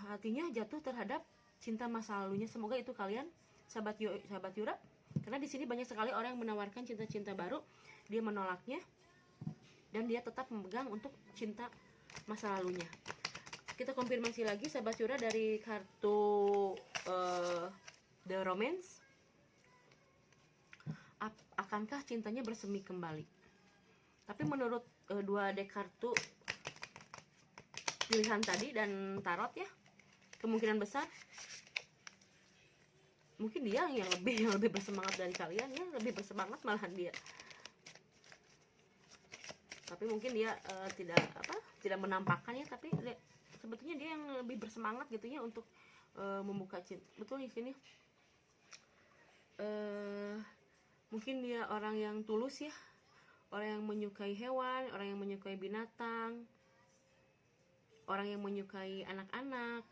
hatinya jatuh terhadap cinta masa lalunya. Semoga itu kalian sahabat Yura, karena di sini banyak sekali orang yang menawarkan cinta-cinta baru, dia menolaknya, dan dia tetap memegang untuk cinta masa lalunya. Kita konfirmasi lagi sahabat Yura dari kartu The Romance. Akankah cintanya bersemi kembali? Tapi menurut dua dek kartu pilihan tadi dan tarot ya, kemungkinan besar mungkin dia yang lebih bersemangat dari kalian ya, lebih bersemangat malahan dia. Tapi mungkin dia tidak menampakkannya, tapi sebetulnya dia yang lebih bersemangat gitu ya untuk membuka cinta. Betul di sini. Mungkin dia orang yang tulus ya, orang yang menyukai hewan, orang yang menyukai binatang, orang yang menyukai anak-anak,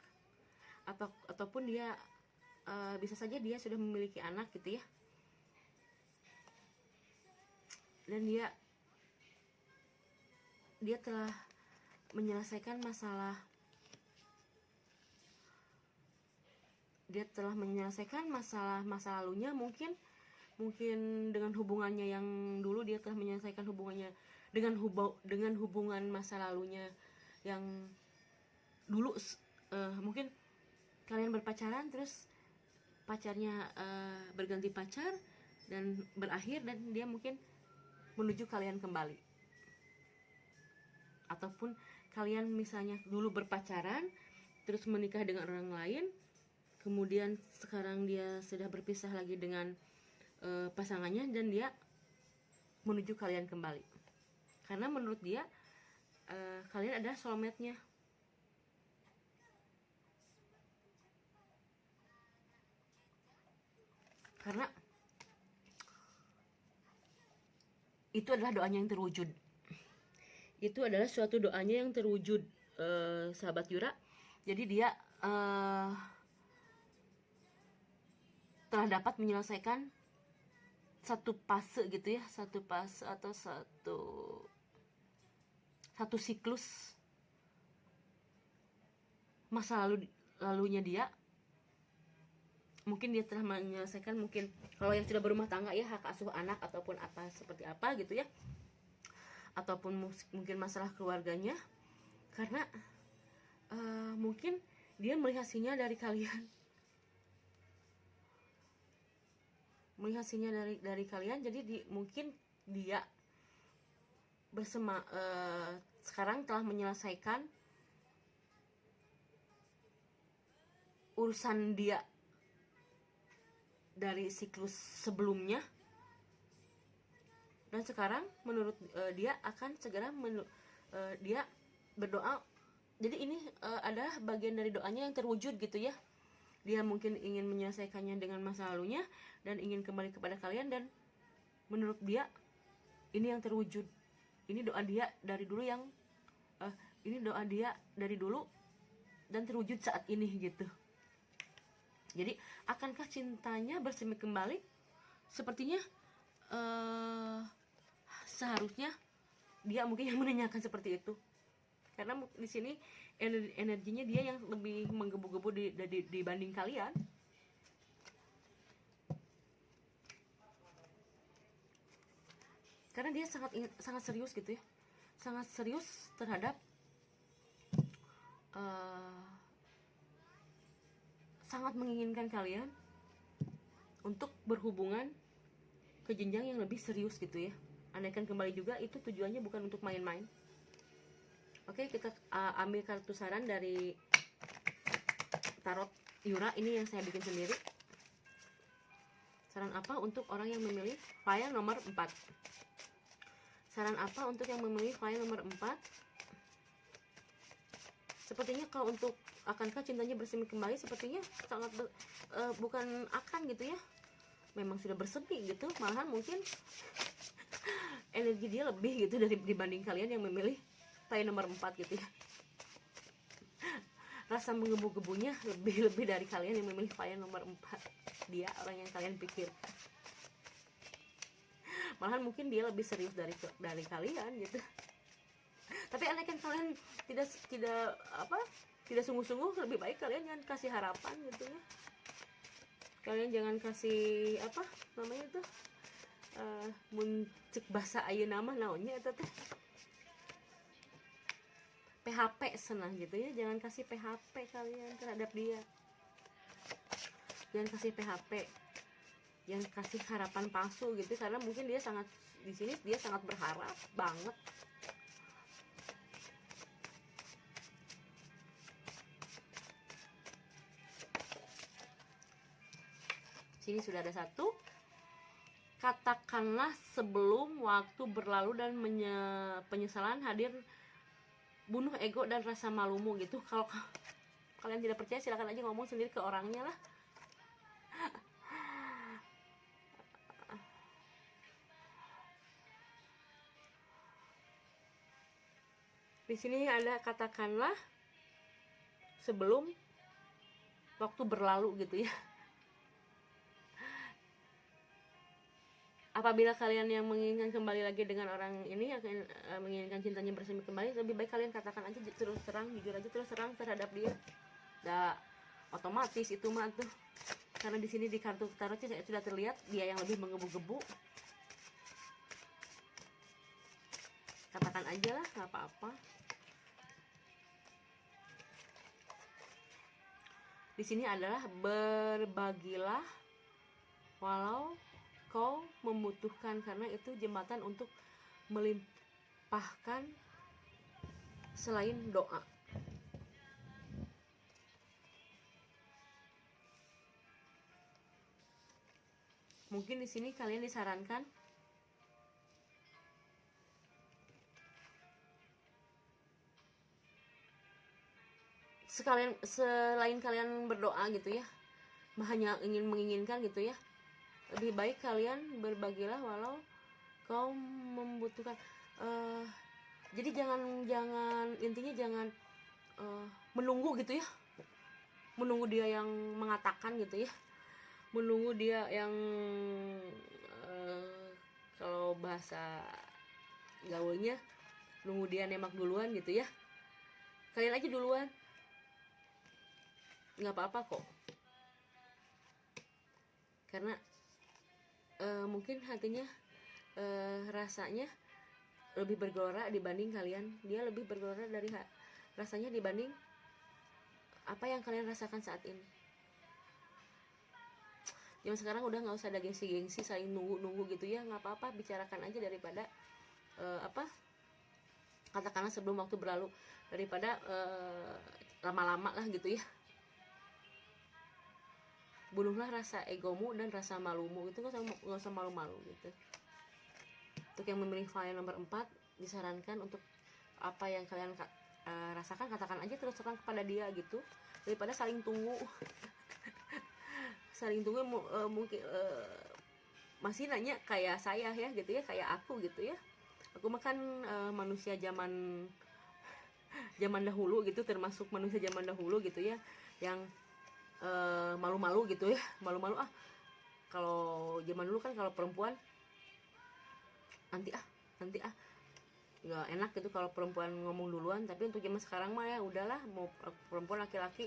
ataupun dia bisa saja dia sudah memiliki anak gitu ya, dan dia telah menyelesaikan masalah, masa lalunya, mungkin dengan hubungannya yang dulu. Dia telah menyelesaikan hubungannya dengan hubungan masa lalunya yang dulu. Mungkin kalian berpacaran, terus pacarnya berganti pacar dan berakhir, dan dia mungkin menuju kalian kembali. Ataupun kalian misalnya dulu berpacaran terus menikah dengan orang lain, kemudian sekarang dia sudah berpisah lagi dengan pasangannya, dan dia menuju kalian kembali karena menurut dia kalian adalah soulmate-nya. Karena itu adalah doanya yang terwujud. Itu adalah suatu doanya yang terwujud, sahabat Yura. Jadi dia telah dapat menyelesaikan satu fase gitu ya, satu fase atau satu siklus masa lalunya dia. Mungkin dia telah menyelesaikan, mungkin kalau yang sudah berumah tangga ya, hak asuh anak ataupun apa seperti apa gitu ya, ataupun mungkin masalah keluarganya, karena mungkin dia melihat sinyal dari kalian, jadi mungkin dia sekarang telah menyelesaikan urusan dia dari siklus sebelumnya, dan sekarang menurut dia akan segera dia berdoa. Jadi ini adalah bagian dari doanya yang terwujud gitu ya. Dia mungkin ingin menyelesaikannya dengan masa lalunya dan ingin kembali kepada kalian, dan menurut dia ini yang terwujud. Ini doa dia dari dulu dan terwujud saat ini gitu. Jadi akankah cintanya bersemi kembali? Sepertinya seharusnya dia mungkin yang menanyakan seperti itu, karena di sini energinya dia yang lebih menggebu-gebu dibanding kalian. Karena dia sangat serius gitu ya, sangat serius terhadap sangat menginginkan kalian untuk berhubungan ke jenjang yang lebih serius gitu ya. Andaikan kembali juga itu tujuannya bukan untuk main-main. Oke, kita ambil kartu saran dari tarot Yura ini yang saya bikin sendiri. Saran apa untuk orang yang memilih file nomor 4? Saran apa untuk yang memilih file nomor 4? Sepertinya kalau untuk akankah cintanya bersemi kembali, sepertinya sangat bukan akan gitu ya, memang sudah bersemi gitu. Malahan mungkin energi dia lebih gitu dibanding kalian yang memilih file nomor 4 gitu ya. Rasa menggebu-gebunya lebih dari kalian yang memilih file nomor 4. Dia orang yang kalian pikirkan. Malahan mungkin dia lebih serius dari kalian gitu. Tapi andaikan kalian tidak sungguh-sungguh, lebih baik kalian jangan kasih harapan gitu ya. Kalian jangan kasih apa namanya itu muncik bahasa ayeuna nama naonnya eta teh, PHP senang gitu ya. Jangan kasih PHP kalian terhadap dia. Jangan kasih PHP, jangan kasih harapan palsu gitu, karena mungkin dia sangat di sini dia sangat berharap banget. Sini sudah ada satu. Katakanlah sebelum waktu berlalu dan penyesalan hadir, bunuh ego dan rasa malumu gitu. Kalau kalian tidak percaya silakan aja ngomong sendiri ke orangnya lah. Di sini ada katakanlah sebelum waktu berlalu gitu ya. Apabila kalian yang menginginkan kembali lagi dengan orang ini, akan menginginkan cintanya bersemi kembali, lebih baik kalian katakan aja terus terang, jujur aja terus terang terhadap dia. Dah otomatis itu mah tuh. Karena di sini di kartu tarotnya saya sudah terlihat dia yang lebih menggebu-gebu. Katakan aja lah, nggak apa-apa. Di sini adalah berbagilah walau kau membutuhkan, karena itu jembatan untuk melimpahkan selain doa. Mungkin di sini kalian disarankan selain kalian berdoa gitu ya, hanya menginginkan gitu ya, lebih baik kalian berbagilah walau kau membutuhkan jadi jangan intinya jangan menunggu gitu ya, menunggu dia yang mengatakan gitu ya, menunggu dia yang kalau bahasa gaulnya nunggu dia nembak duluan gitu ya. Kalian aja duluan, nggak apa-apa kok, karena mungkin hatinya rasanya lebih bergelora dibanding kalian, dia lebih bergelora dari rasanya dibanding apa yang kalian rasakan saat ini. Zaman sekarang udah nggak usah ada gengsi-gengsi saling nunggu-nunggu gitu ya, nggak apa-apa, bicarakan aja daripada katakanlah sebelum waktu berlalu, daripada lama-lama lah gitu ya. Bunuhlah rasa egomu dan rasa malumu, itu nggak usah malu-malu gitu. Untuk yang memilih file nomor 4, disarankan untuk apa yang kalian rasakan, katakan aja terus terang kepada dia gitu, daripada saling tunggu. Saling tunggu mungkin masih nanya kayak saya ya gitu ya, kayak aku gitu ya. Aku makan manusia zaman dahulu gitu, termasuk manusia zaman dahulu gitu ya, yang malu-malu gitu ya, malu-malu kalau zaman dulu kan kalau perempuan nanti nggak enak gitu kalau perempuan ngomong duluan. Tapi untuk zaman sekarang mah ya udahlah, mau perempuan laki-laki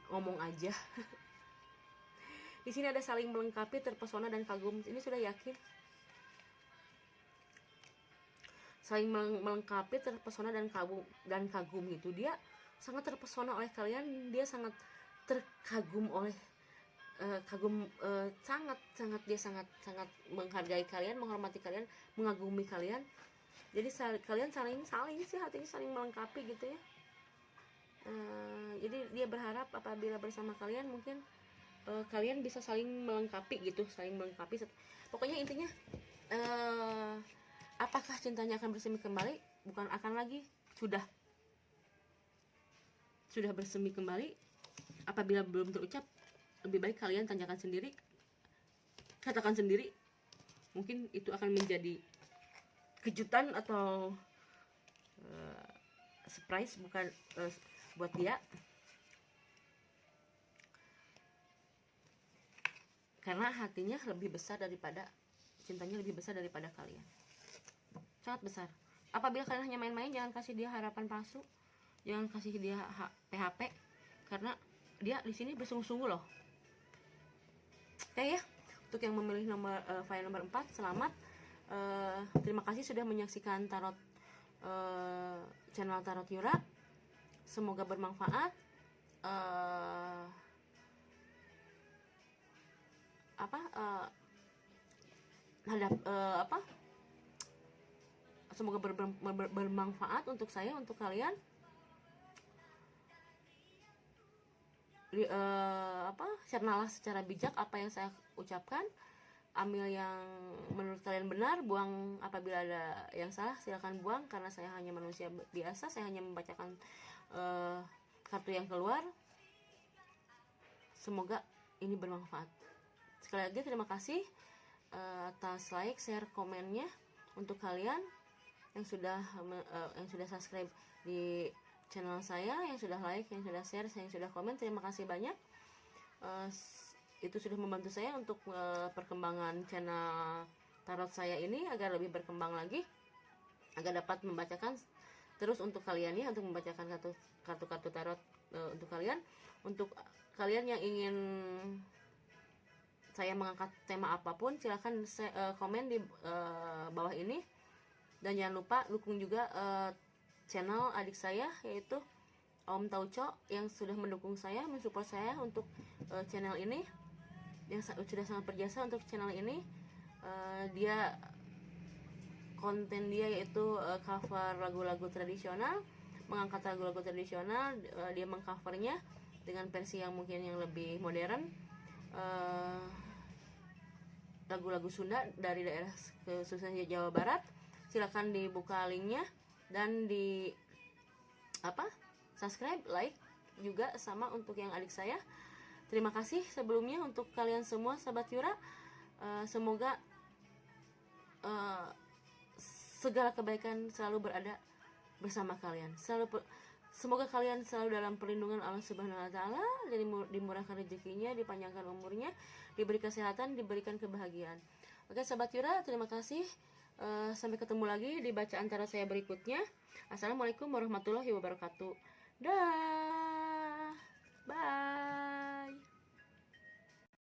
ngomong aja. Di sini ada saling melengkapi, terpesona dan kagum. Ini sudah yakin. Saling melengkapi, terpesona dan kagum gitu. Dia sangat terpesona oleh kalian, dia sangat terkagum oleh dia sangat menghargai kalian, menghormati kalian, mengagumi kalian. Jadi kalian saling sih hatinya saling melengkapi gitu ya. Jadi dia berharap apabila bersama kalian mungkin kalian bisa saling melengkapi gitu, saling melengkapi. Pokoknya intinya apakah cintanya akan bersemi kembali? Bukan akan lagi, sudah bersemi kembali. Apabila belum terucap, lebih baik kalian tanyakan sendiri, katakan sendiri. Mungkin itu akan menjadi kejutan atau surprise bukan buat dia, karena hatinya lebih besar daripada cintanya, lebih besar daripada kalian, sangat besar. Apabila kalian hanya main-main, jangan kasih dia harapan palsu, jangan kasih dia PHP, karena dia di sini bersungguh-sungguh loh. Oke ya, untuk yang memilih file nomor 4, selamat. Terima kasih sudah menyaksikan tarot channel Tarot Yura. Semoga bermanfaat. Semoga bermanfaat untuk saya, untuk kalian. Cernahlah secara bijak apa yang saya ucapkan. Ambil yang menurut kalian benar, buang apabila ada yang salah, silakan buang, karena saya hanya manusia biasa, saya hanya membacakan kartu yang keluar. Semoga ini bermanfaat. Sekali lagi terima kasih atas like, share, komennya untuk kalian yang sudah subscribe di channel saya, yang sudah like, yang sudah share, yang sudah komen. Terima kasih banyak. Itu sudah membantu saya untuk perkembangan channel tarot saya ini agar lebih berkembang lagi, agar dapat membacakan terus untuk kalian ya, untuk membacakan kartu-kartu tarot untuk kalian. Untuk kalian yang ingin saya mengangkat tema apapun, silahkan komen di bawah ini. Dan jangan lupa dukung juga channel adik saya, yaitu Om Tauco, yang sudah mendukung saya, mensupport saya untuk channel ini, yang sudah sangat berjasa untuk channel ini. Dia konten dia yaitu cover lagu-lagu tradisional, mengangkat lagu-lagu tradisional. Dia mengcovernya dengan versi yang mungkin yang lebih modern, lagu-lagu Sunda dari daerah khususnya Jawa Barat. Silakan dibuka linknya dan di subscribe, like juga sama untuk yang adik saya. Terima kasih sebelumnya untuk kalian semua sahabat Yura. Semoga segala kebaikan selalu berada bersama kalian. Semoga kalian selalu dalam perlindungan Allah Subhanahu wa taala, dan dimurahkan rezekinya, dipanjangkan umurnya, diberi kesehatan, diberikan kebahagiaan. Oke, sahabat Yura, terima kasih. Sampai ketemu lagi di bacaan cara saya berikutnya. Assalamualaikum warahmatullahi wabarakatuh. Dah. Bye.